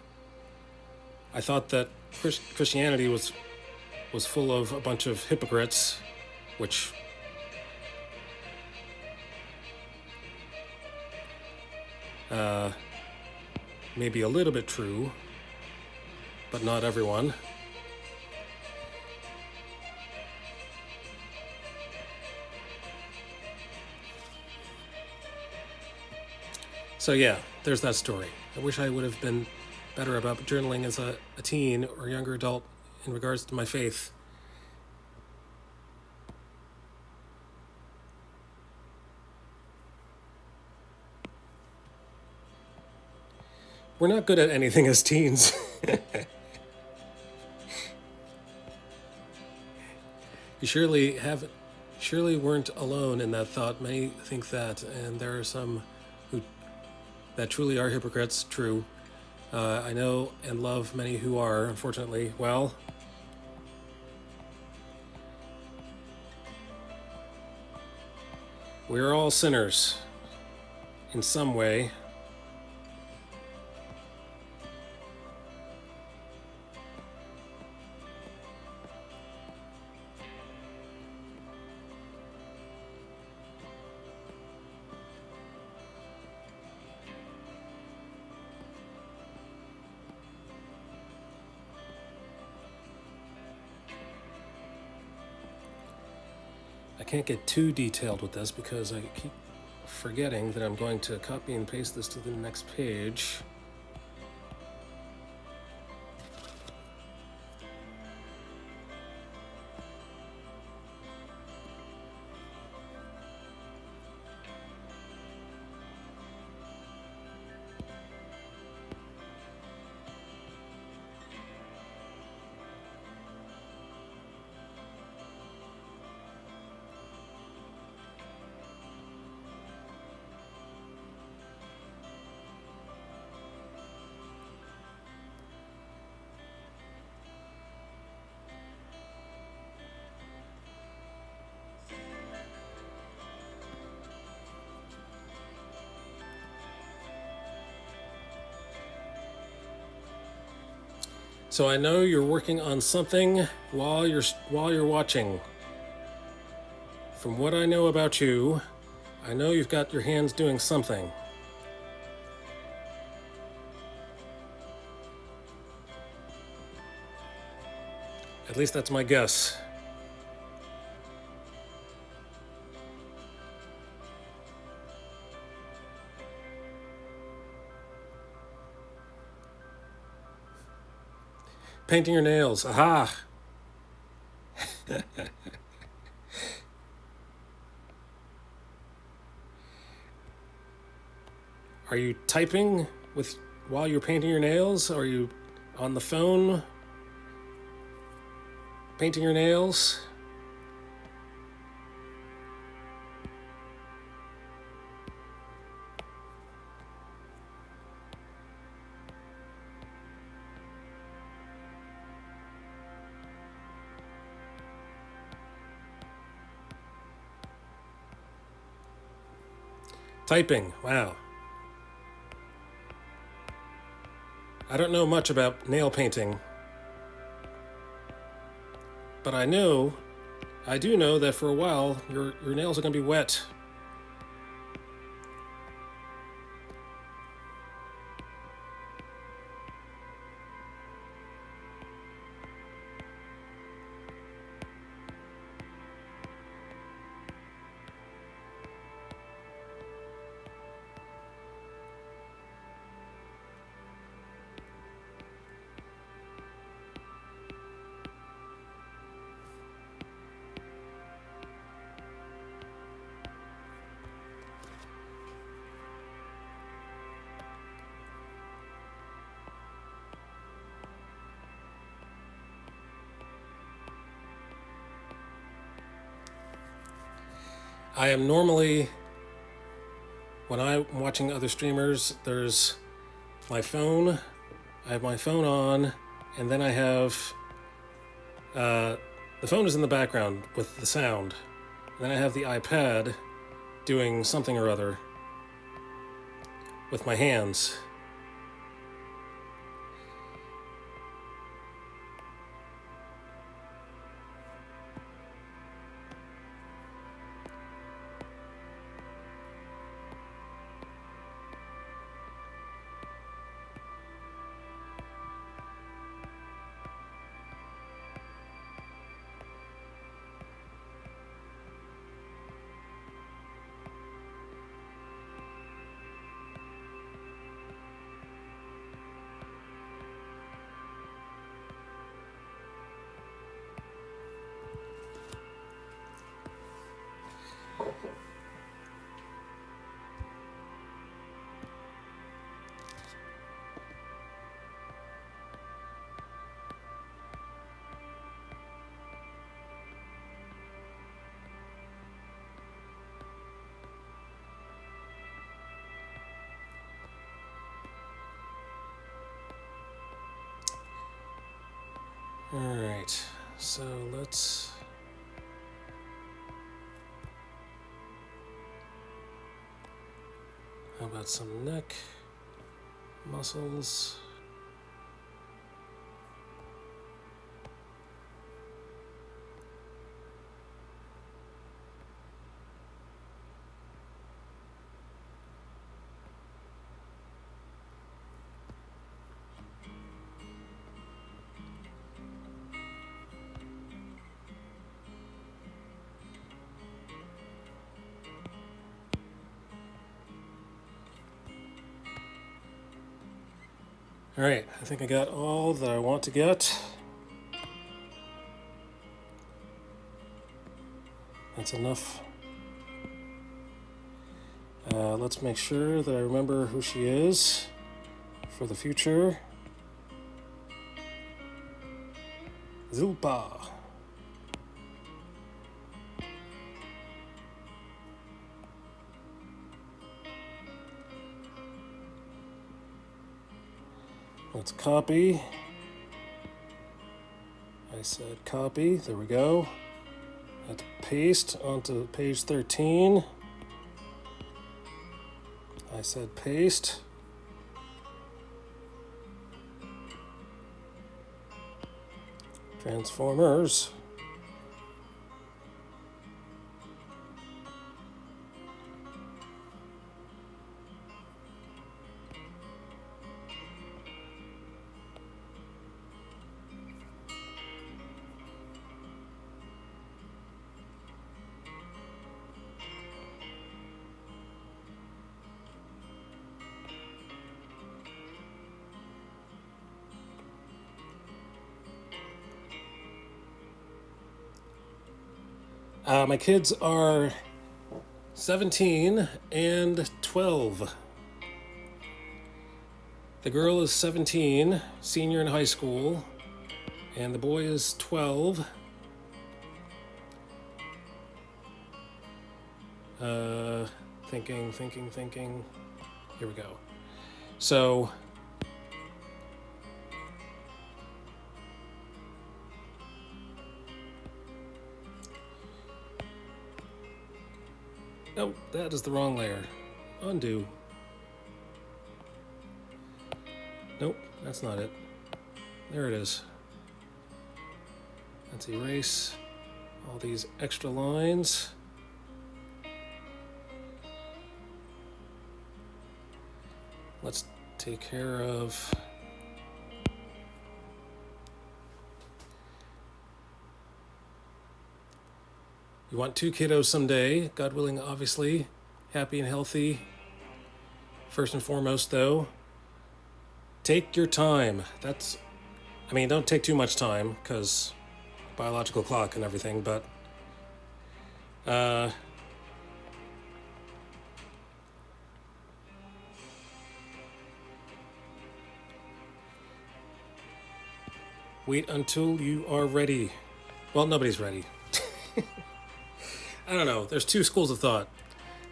I thought that Christianity was full of a bunch of hypocrites, which... may be a little bit true, but not everyone. So yeah, there's that story. I wish I would have been better about journaling as a teen or younger adult in regards to my faith. We're not good at anything as teens. You surely weren't alone in that thought. Many think that, and there are some who that truly are hypocrites. True, I know and love many who are. Unfortunately, well, we're all sinners in some way. I can't get too detailed with this because I keep forgetting that I'm going to copy and paste this to the next page. So I know you're working on something while you're watching. From what I know about you, I know you've got your hands doing something. At least that's my guess. Painting your nails. Aha! Are you typing while you're painting your nails? Are you on the phone painting your nails? Typing. Wow. I don't know much about nail painting, but I do know that for a while your nails are going to be wet. I am normally, when I'm watching other streamers, there's my phone, I have my phone on, and then I have, the phone is in the background with the sound. And then I have the iPad doing something or other with my hands. Alright, so let's... How about some neck muscles? All right, I think I got all that I want to get. That's enough. Let's make sure that I remember who she is for the future. Zilpa. Let's copy. I said copy. There we go. Let's paste onto page 13. I said paste. Transformers. My kids are 17 and 12. The girl is 17, senior in high school, and the boy is 12. Thinking. Here we go. So, oh, that is the wrong layer. Undo. Nope, that's not it. There it is. Let's erase all these extra lines. Let's take care of you want 2 kiddos someday, God willing, obviously, happy and healthy. First and foremost, though, take your time. Don't take too much time, because biological clock and everything, but wait until you are ready. Well, nobody's ready. I don't know. There's 2 schools of thought.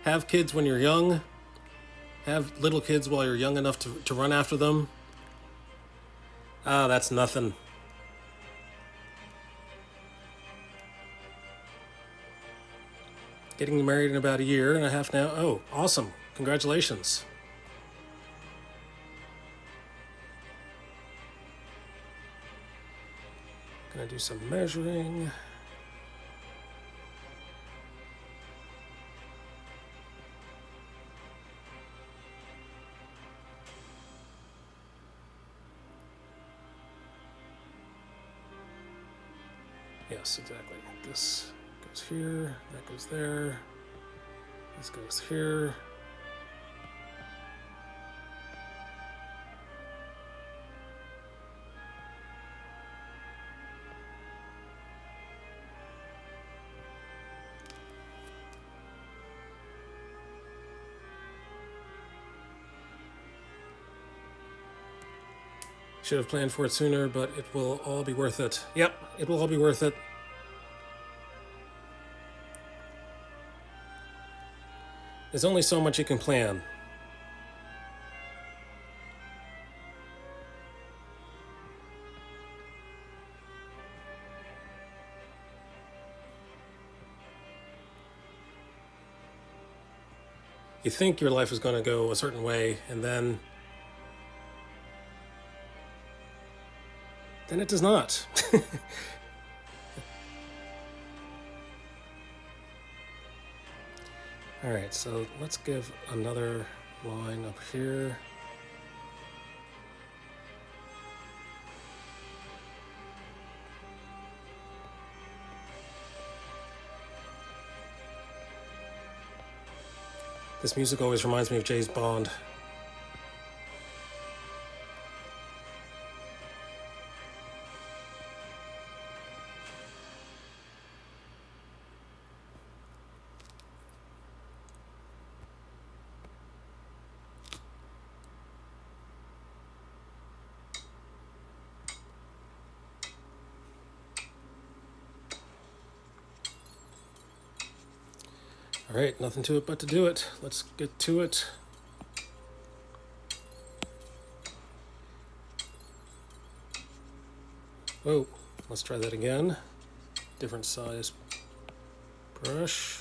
Have kids when you're young. Have little kids while you're young enough to run after them. That's nothing. Getting married in about a year and a half now. Oh, awesome. Congratulations. Gonna do some measuring. Yes, exactly. This goes here, that goes there, this goes here. Should have planned for it sooner, but it will all be worth it. Yep, it will all be worth it. There's only so much you can plan. You think your life is going to go a certain way, and then it does not. All right, so let's give another line up here. This music always reminds me of James Bond. All right, nothing to it but to do it. Let's get to it. Oh, let's try that again. Different size brush.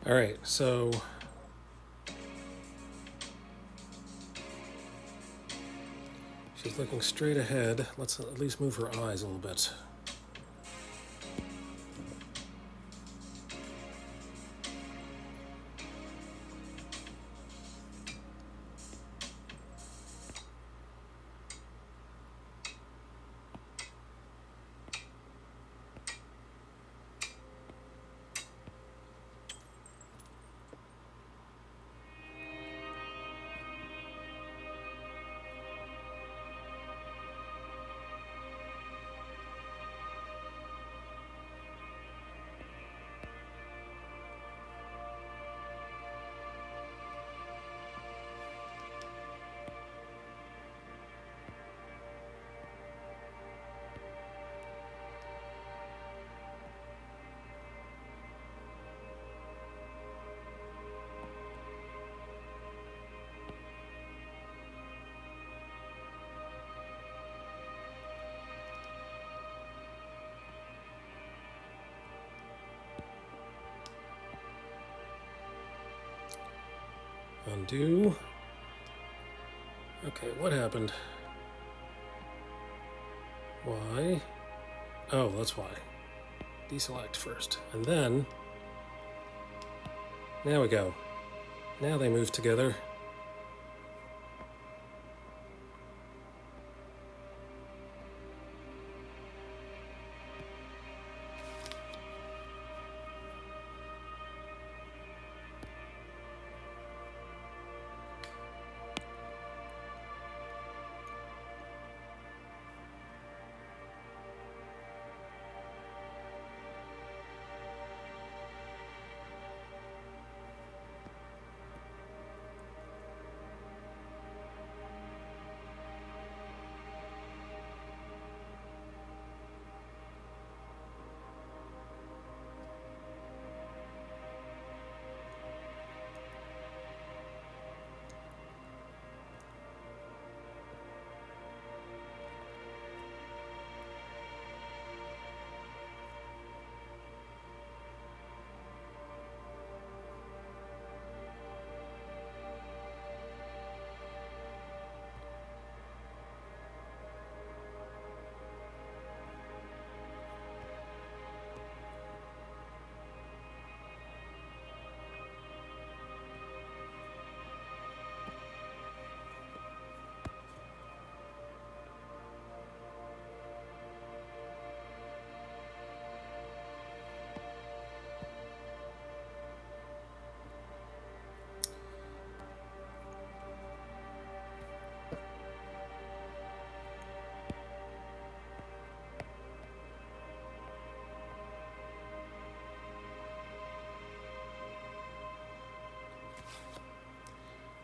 All right, so she's looking straight ahead. Let's at least move her eyes a little bit. Undo. Okay, what happened? Why? Oh, that's why. Deselect first. And then... Now we go. Now they move together.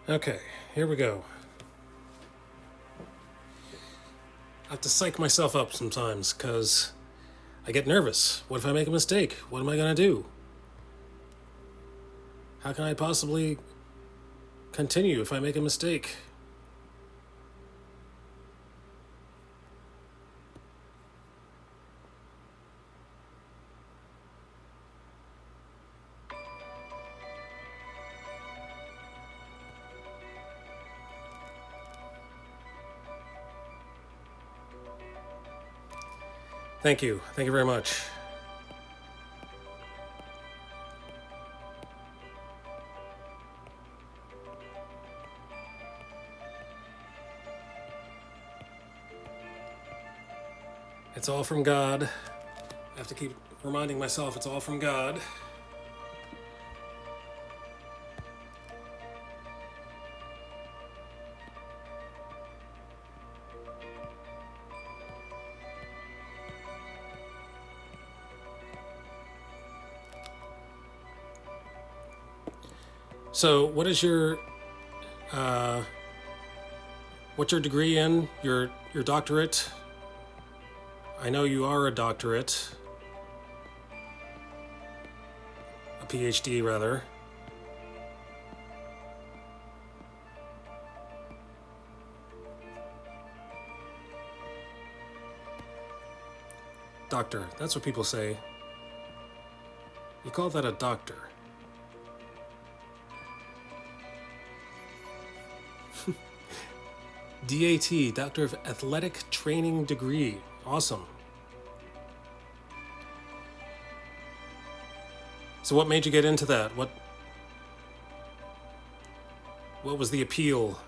Okay, here we go. I have to psych myself up sometimes because I get nervous. What if I make a mistake? What am I going to do? How can I possibly continue if I make a mistake? Thank you. Thank you very much. It's all from God. I have to keep reminding myself it's all from God. So, what's your degree in? Your doctorate? I know you are a doctorate, a PhD rather. Doctor, that's what people say. You call that a doctor. DAT, Doctor of Athletic Training Degree. Awesome. So what made you get into that? What was the appeal?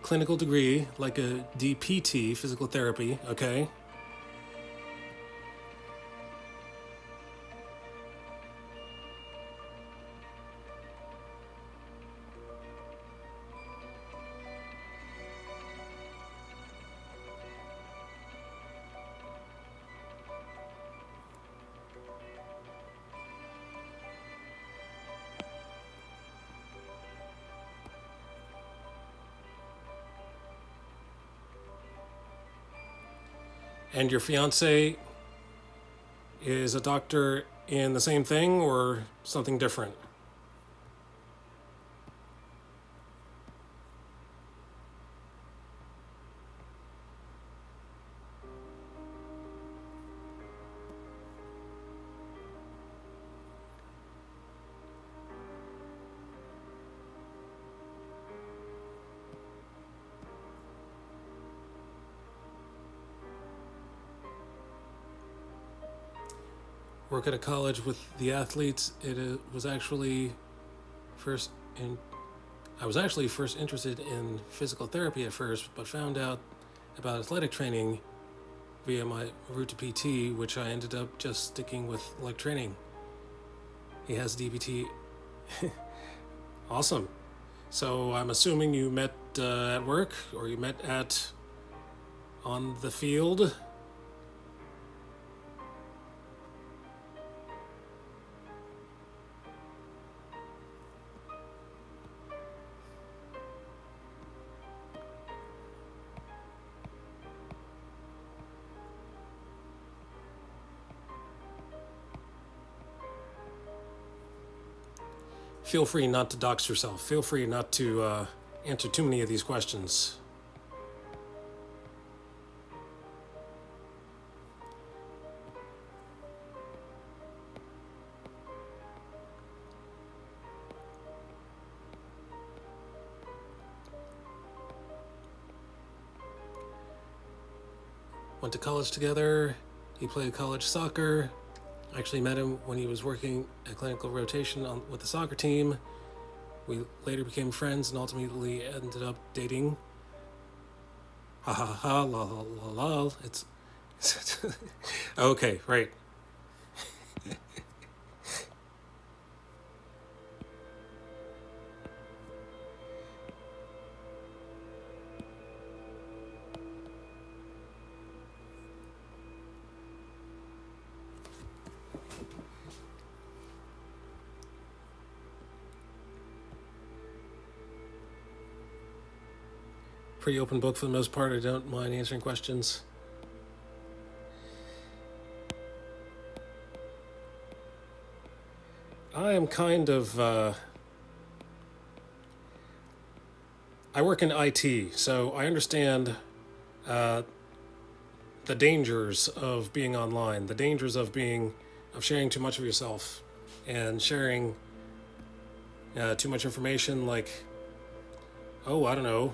Clinical degree, like a DPT, physical therapy, okay? And your fiance is a doctor in the same thing or something different? Work at a college with the athletes. Was actually first in. I was actually first interested in physical therapy at first, but found out about athletic training via my route to PT, which I ended up just sticking with leg training. He has DPT. Awesome. So I'm assuming you met at work, or you met on the field. Feel free not to dox yourself. Feel free not to answer too many of these questions. Went to college together. He played college soccer. I actually met him when he was working at clinical rotation with the soccer team. We later became friends and ultimately ended up dating. Ha ha ha, la la la la. It's okay, right. pretty open book for the most part. I don't mind answering questions. I am kind of... I work in IT, so I understand the dangers of being online, the dangers of sharing too much of yourself and sharing too much information, like, oh, I don't know,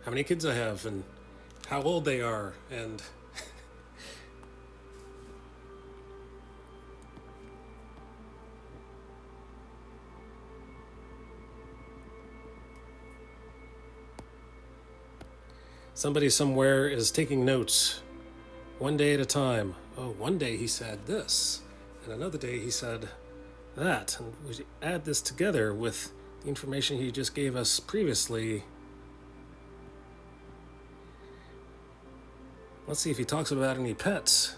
how many kids I have and how old they are, and somebody somewhere is taking notes one day at a time. Oh, one day he said this, and another day he said that. And we add this together with the information he just gave us previously. Let's see if he talks about any pets.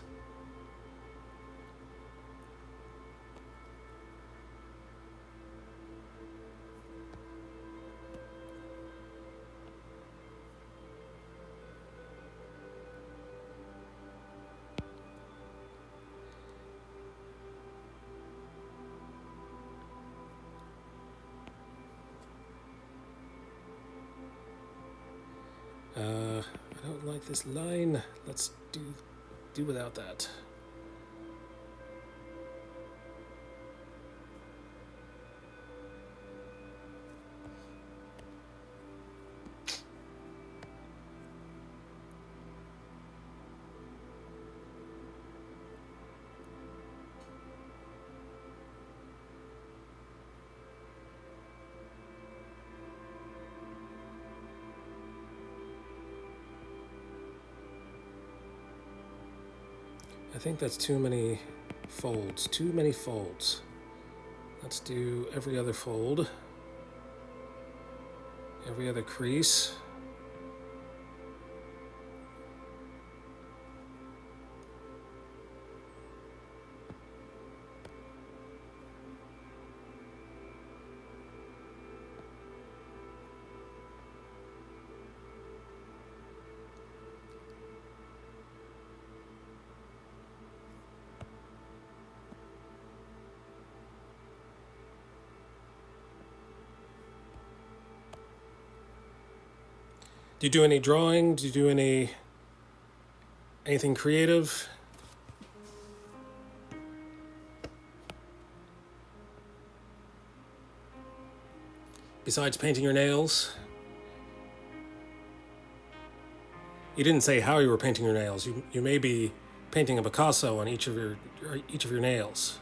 I don't like this line. Let's do without that. I think that's too many folds. Too many folds. Let's do every other fold. Every other crease. Do you do any drawing? Do you do anything creative? Besides painting your nails? You didn't say how you were painting your nails. You may be painting a Picasso on each of your nails.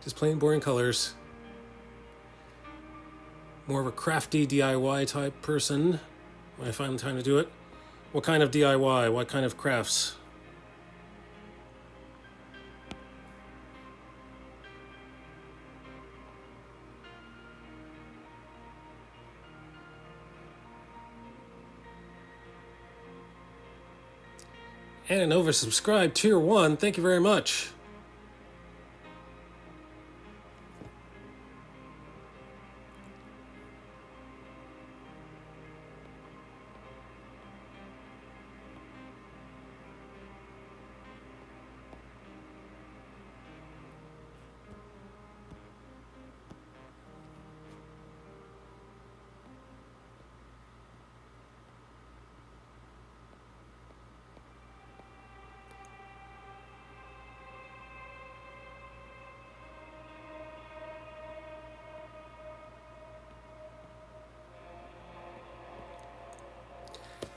Just plain boring colors. More of a crafty DIY type person when I find the time to do it. What kind of DIY? What kind of crafts? And an oversubscribed tier 1. Thank you very much.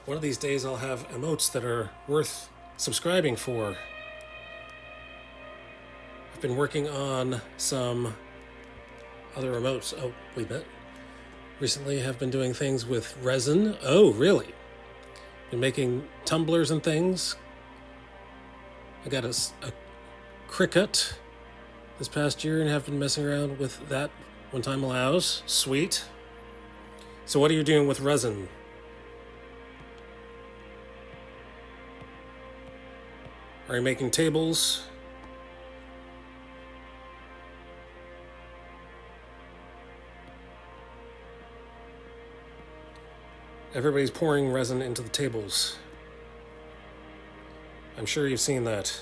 One of these days I'll have emotes that are worth subscribing for. been working on some other remotes. Oh, wait a minute. Recently have been doing things with resin. Oh, really? Been making tumblers and things. I got a Cricut this past year and have been messing around with that when time allows. Sweet. So what are you doing with resin? Are you making tables? Everybody's pouring resin into the tables. I'm sure you've seen that.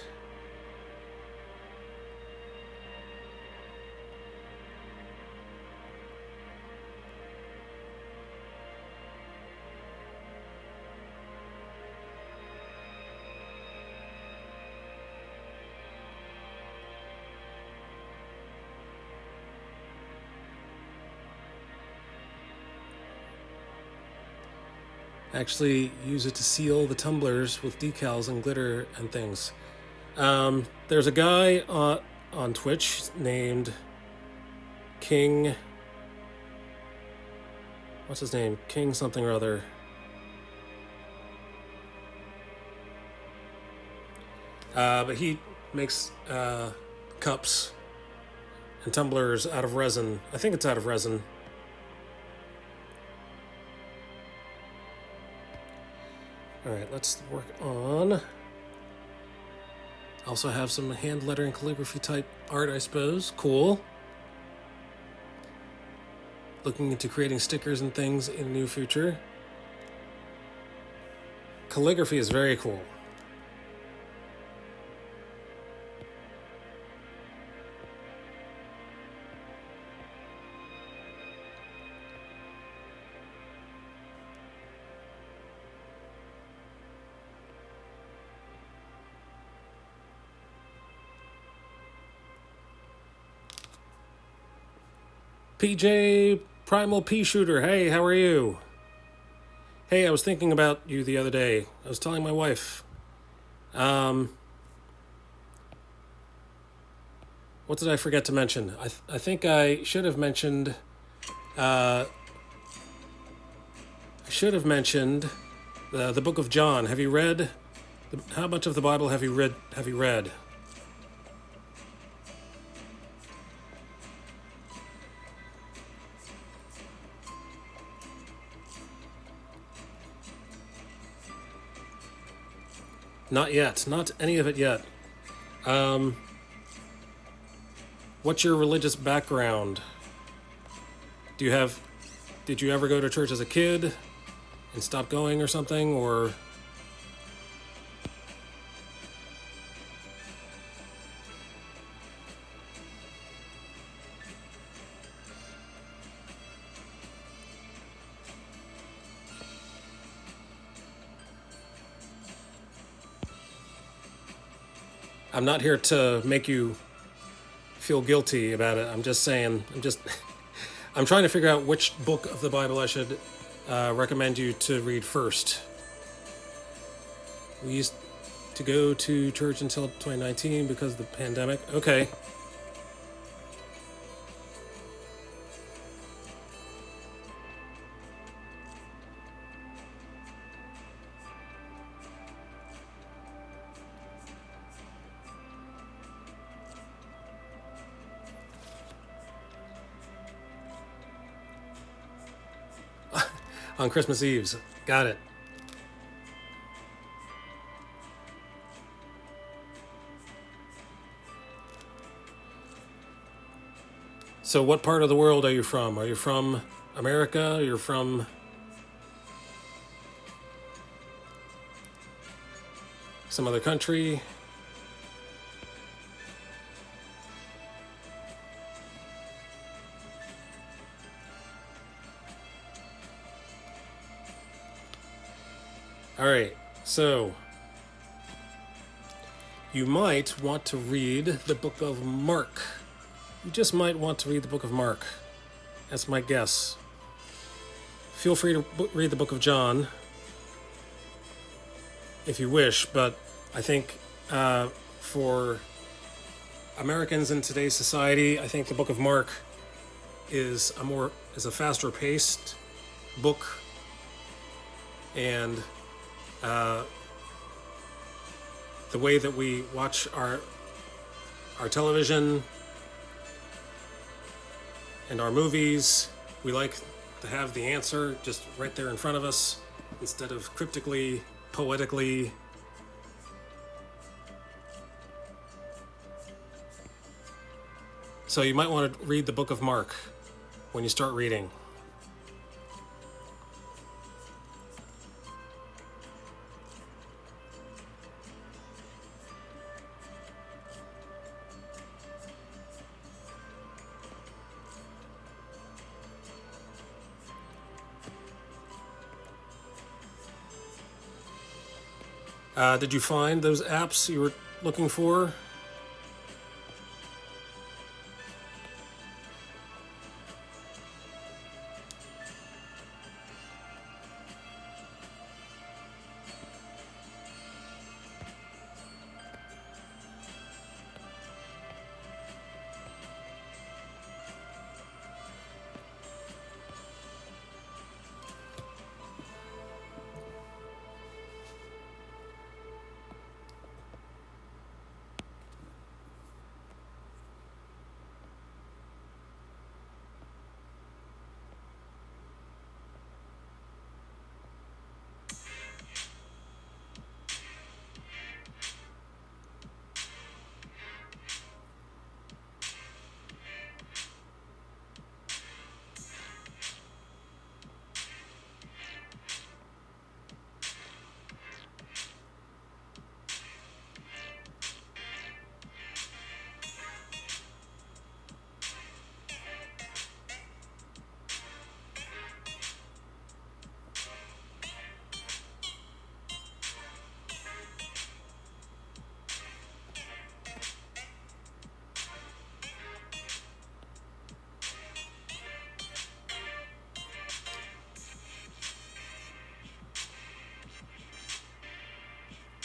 Actually use it to seal the tumblers with decals and glitter and things. There's a guy on Twitch named King. What's his name? King something or other. But he makes cups and tumblers out of resin. I think it's out of resin. All right, let's work on. Also have some hand lettering calligraphy type art, I suppose. Cool. Looking into creating stickers and things in the near future. Calligraphy is very cool. PJ Primal Pea Shooter, hey, how are you? Hey, I was thinking about you the other day. I was telling my wife. What did I forget to mention? I think I should have mentioned. I should have mentioned the Book of John. Have you read? How much of the Bible have you read? Not yet. Not any of it yet. What's your religious background? Did you ever go to church as a kid and stop going or something, or? I'm not here to make you feel guilty about it. I'm just saying, I'm trying to figure out which book of the Bible I should recommend you to read first. We used to go to church until 2019 because of the pandemic. Okay. On Christmas Eves. Got it. So what part of the world are you from? Are you from America? You're from some other country? All right, so you might want to read the book of Mark. You just might want to read the book of Mark. That's my guess. Feel free to read the book of John if you wish, but I think for Americans in today's society, I think the Book of Mark is a faster paced book, and the way that we watch our television and our movies, we like to have the answer just right there in front of us instead of cryptically, poetically. So you might want to read the Book of Mark when you start reading. Did you find those apps you were looking for?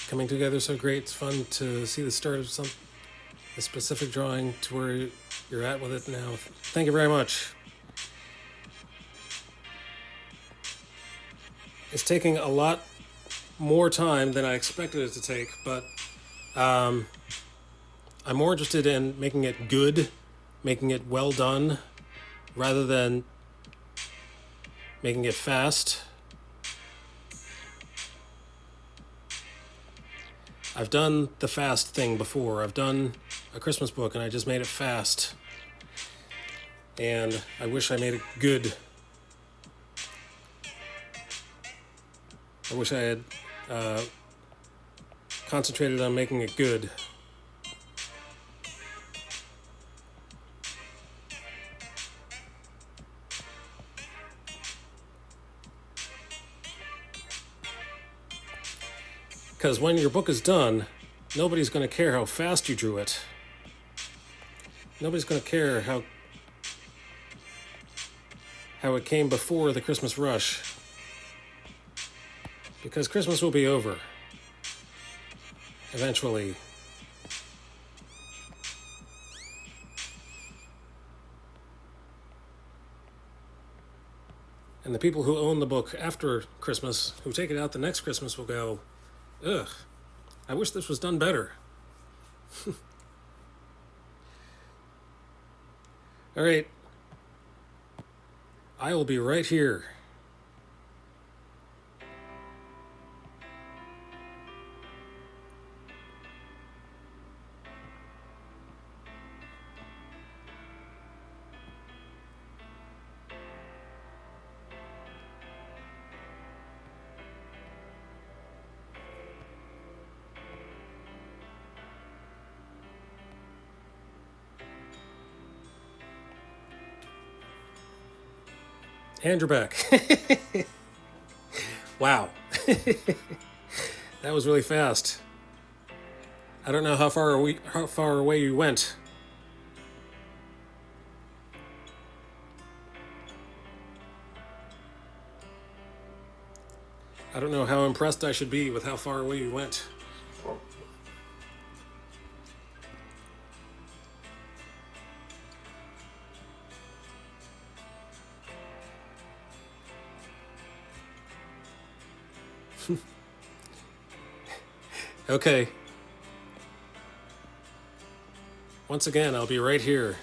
Coming together so great. It's fun to see the start of a specific drawing to where you're at with it now. Thank you very much. It's taking a lot more time than I expected it to take, but I'm more interested in making it good, making it well done, rather than making it fast. I've done the fast thing before. I've done a Christmas book and I just made it fast. And I wish I made it good. I wish I had concentrated on making it good. Because when your book is done, nobody's going to care how fast you drew it. Nobody's going to care how it came before the Christmas rush. Because Christmas will be over. Eventually. And the people who own the book after Christmas, who take it out the next Christmas, will go, ugh, I wish this was done better. All right. I will be right here. And you're back. Wow. That was really fast. I don't know how far away you went. I don't know how impressed I should be with how far away you went. Okay. Once again, I'll be right here.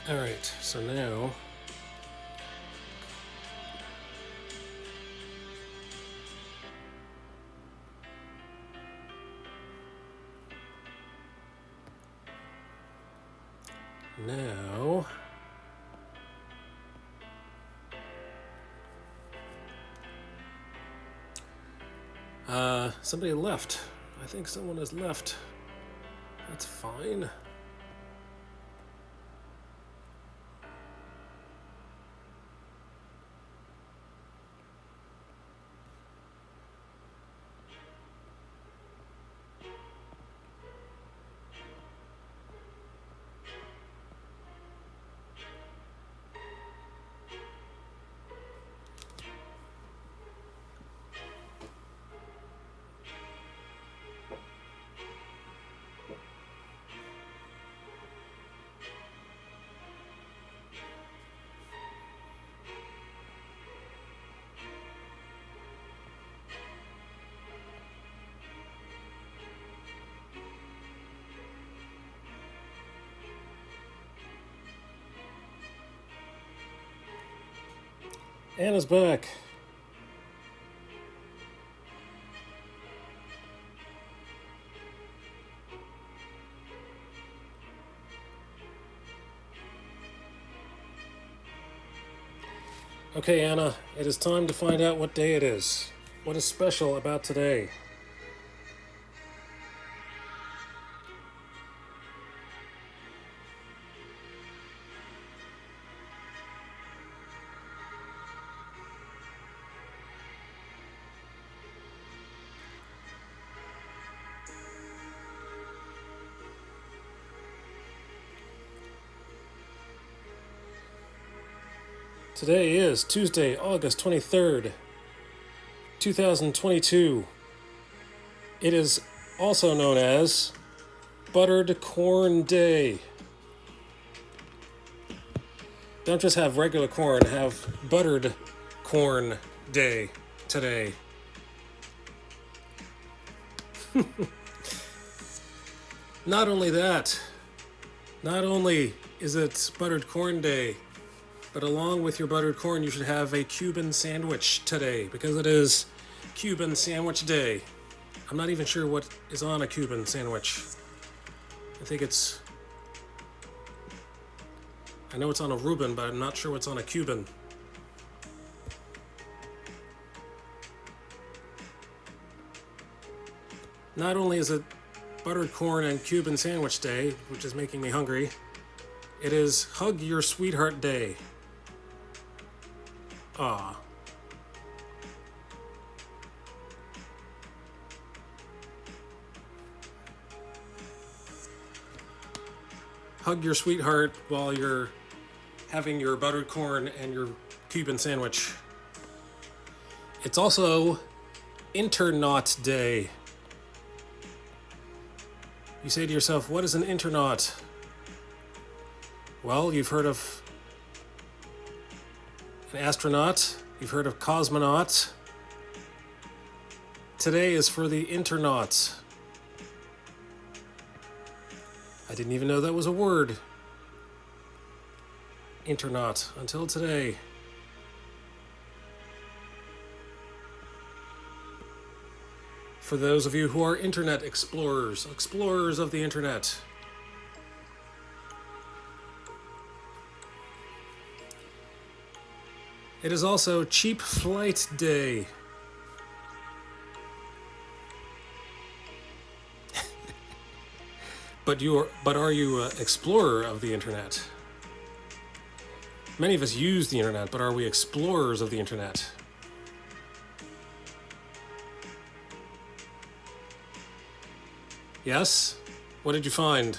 All right, so now now somebody left. I think someone has left. That's fine. Anna's back. Okay, Anna, it is time to find out what day it is. What is special about today? Today is Tuesday, August 23rd, 2022. It is also known as Buttered Corn Day. Don't just have regular corn, have Buttered Corn Day today. Not only that, not only is it Buttered Corn Day, but along with your buttered corn, you should have a Cuban sandwich today, because it is Cuban Sandwich Day. I'm not even sure what is on a Cuban sandwich. I know it's on a Reuben, but I'm not sure what's on a Cuban. Not only is it Buttered Corn and Cuban Sandwich Day, which is making me hungry, it is Hug Your Sweetheart Day. Ah. hug your sweetheart while you're having your buttered corn and your Cuban sandwich. It's also Internaut Day. You say to yourself, what is an internaut? Well, you've heard of an astronaut, you've heard of cosmonaut. Today is for the internauts. I didn't even know that was a word. Internaut, until today. For those of you who are internet explorers, explorers of the internet. It is also Cheap Flight Day. But are you an explorer of the internet? Many of us use the internet, but are we explorers of the internet? Yes? What did you find?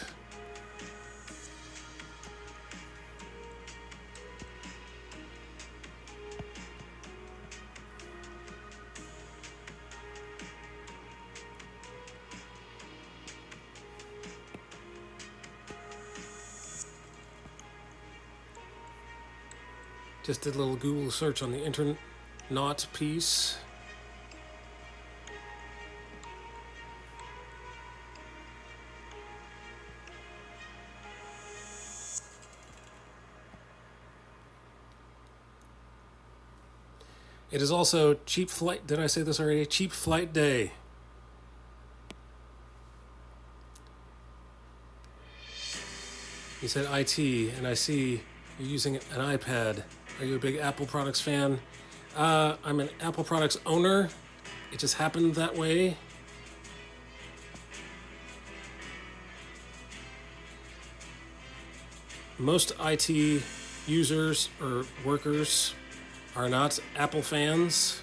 Just did a little Google search on the internaut piece. It is also Cheap Flight, did I say this already? Cheap Flight Day. You said IT, and I see you're using an iPad. Are you a big Apple products fan? I'm an Apple products owner. It just happened that way. Most IT users or workers are not Apple fans.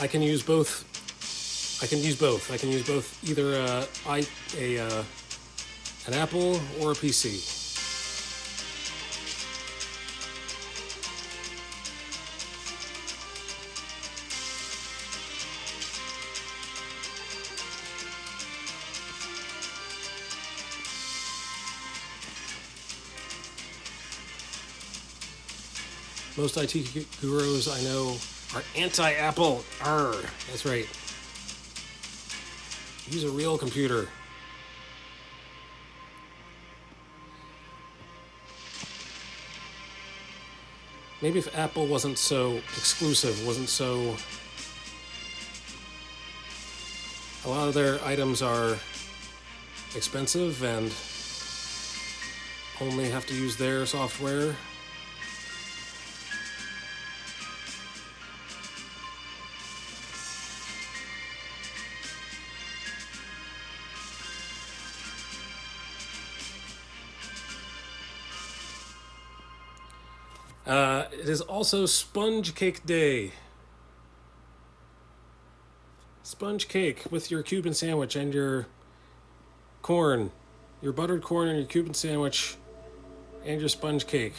I can use both. I can use both either an Apple or a PC. Most IT gurus I know are anti-Apple. Arr, that's right. Use a real computer. Maybe if Apple wasn't so exclusive, wasn't so... A lot of their items are expensive and only have to use their software. It is also Sponge Cake Day. Sponge cake with your Cuban sandwich and your corn. Your buttered corn and your Cuban sandwich and your sponge cake.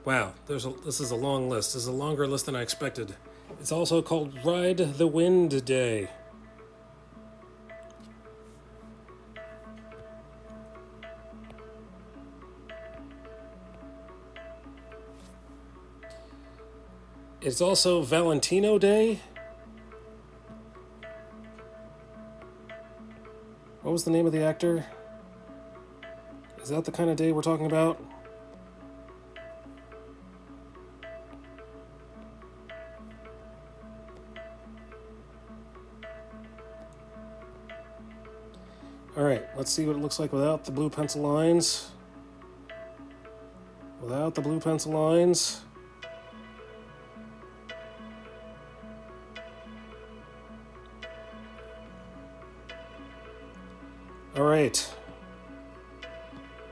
Wow, this is a long list. This is a longer list than I expected. It's also called Ride the Wind Day. It's also Valentino Day. What was the name of the actor? Is that the kind of day we're talking about? Alright, let's see what it looks like without the blue pencil lines. Without the blue pencil lines. All right.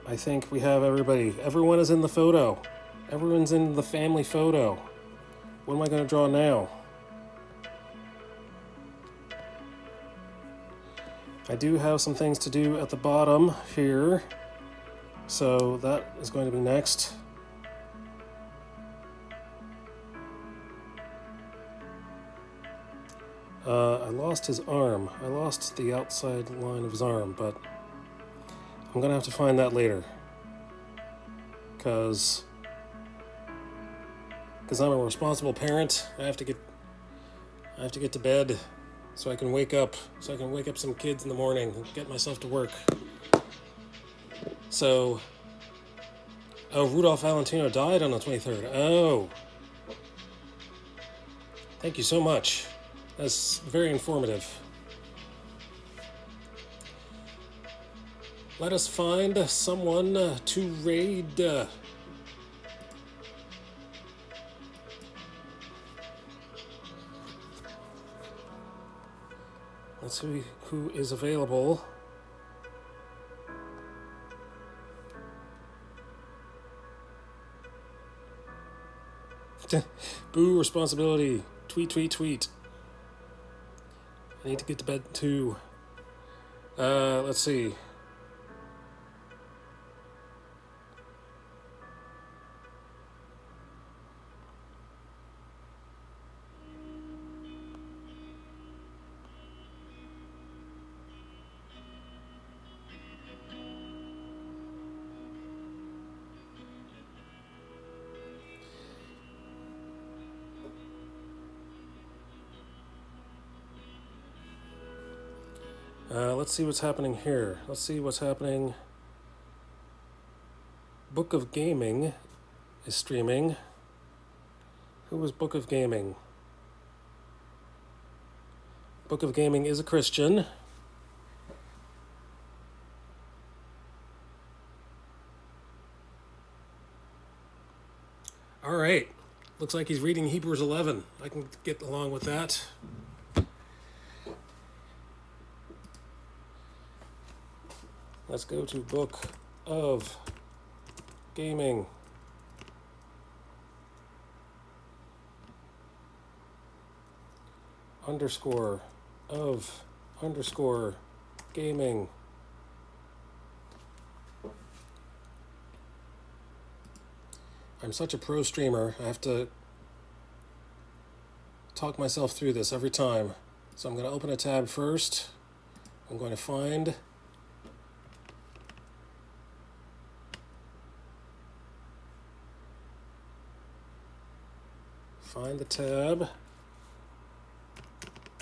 I think we have everybody. Everyone is in the photo. Everyone's in the family photo. What am I going to draw now? I do have some things to do at the bottom here. So that is going to be next. I lost his arm. I lost the outside line of his arm, but I'm gonna have to find that later. Cause I'm a responsible parent. I have to get to bed so I can wake up some kids in the morning and get myself to work. So, Rudolph Valentino died on the 23rd. Oh. Thank you so much. That's very informative. Let us find someone to raid. Let's see who is available. Boo, responsibility. Tweet, tweet, tweet. I need to get to bed too. Let's see. Let's see what's happening here. Let's see what's happening. Book of Gaming is streaming. Who was Book of Gaming? Book of Gaming is a Christian. All right. Looks like he's reading Hebrews 11. I can get along with that. Let's go to Book of Gaming. Underscore of underscore gaming. I'm such a pro streamer. I have to talk myself through this every time. So I'm going to open a tab first. I'm going to find the tab.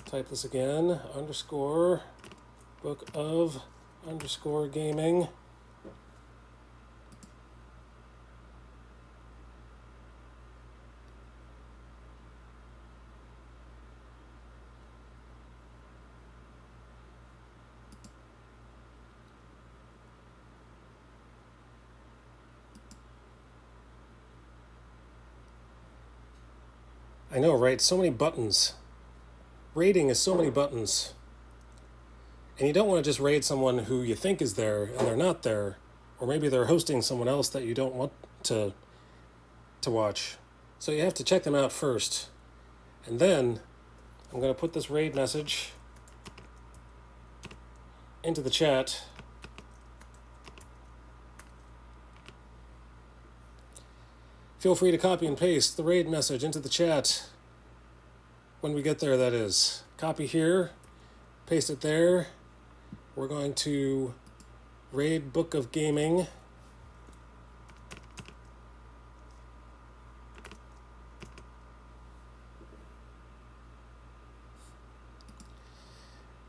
Type this again. Underscore book of underscore gaming. I know, right? So many buttons. Raiding is so many buttons. And you don't want to just raid someone who you think is there and they're not there. Or maybe they're hosting someone else that you don't want to watch. So you have to check them out first. And then I'm going to put this raid message into the chat. Feel free to copy and paste the raid message into the chat when we get there, that is. Copy here, paste it there. We're going to raid Book of Gaming.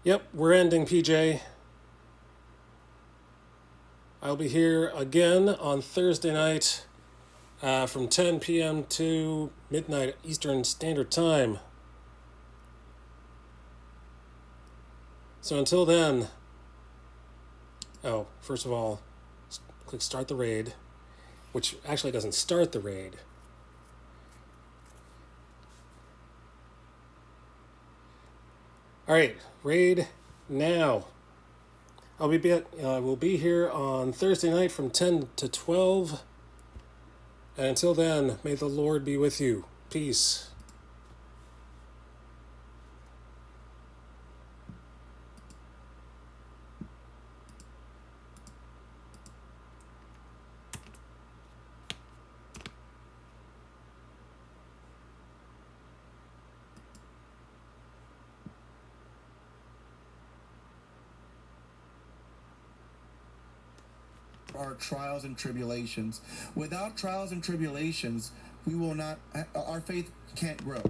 Yep, we're ending, PJ. I'll be here again on Thursday night from 10 p.m. to midnight Eastern Standard Time. So until then, first of all, click Start the Raid, which actually doesn't start the raid. All right, raid now. We'll be here on Thursday night from 10 to 12. And until then, may the Lord be with you. Peace. Our trials and tribulations. Without trials and tribulations, we will not, our faith can't grow.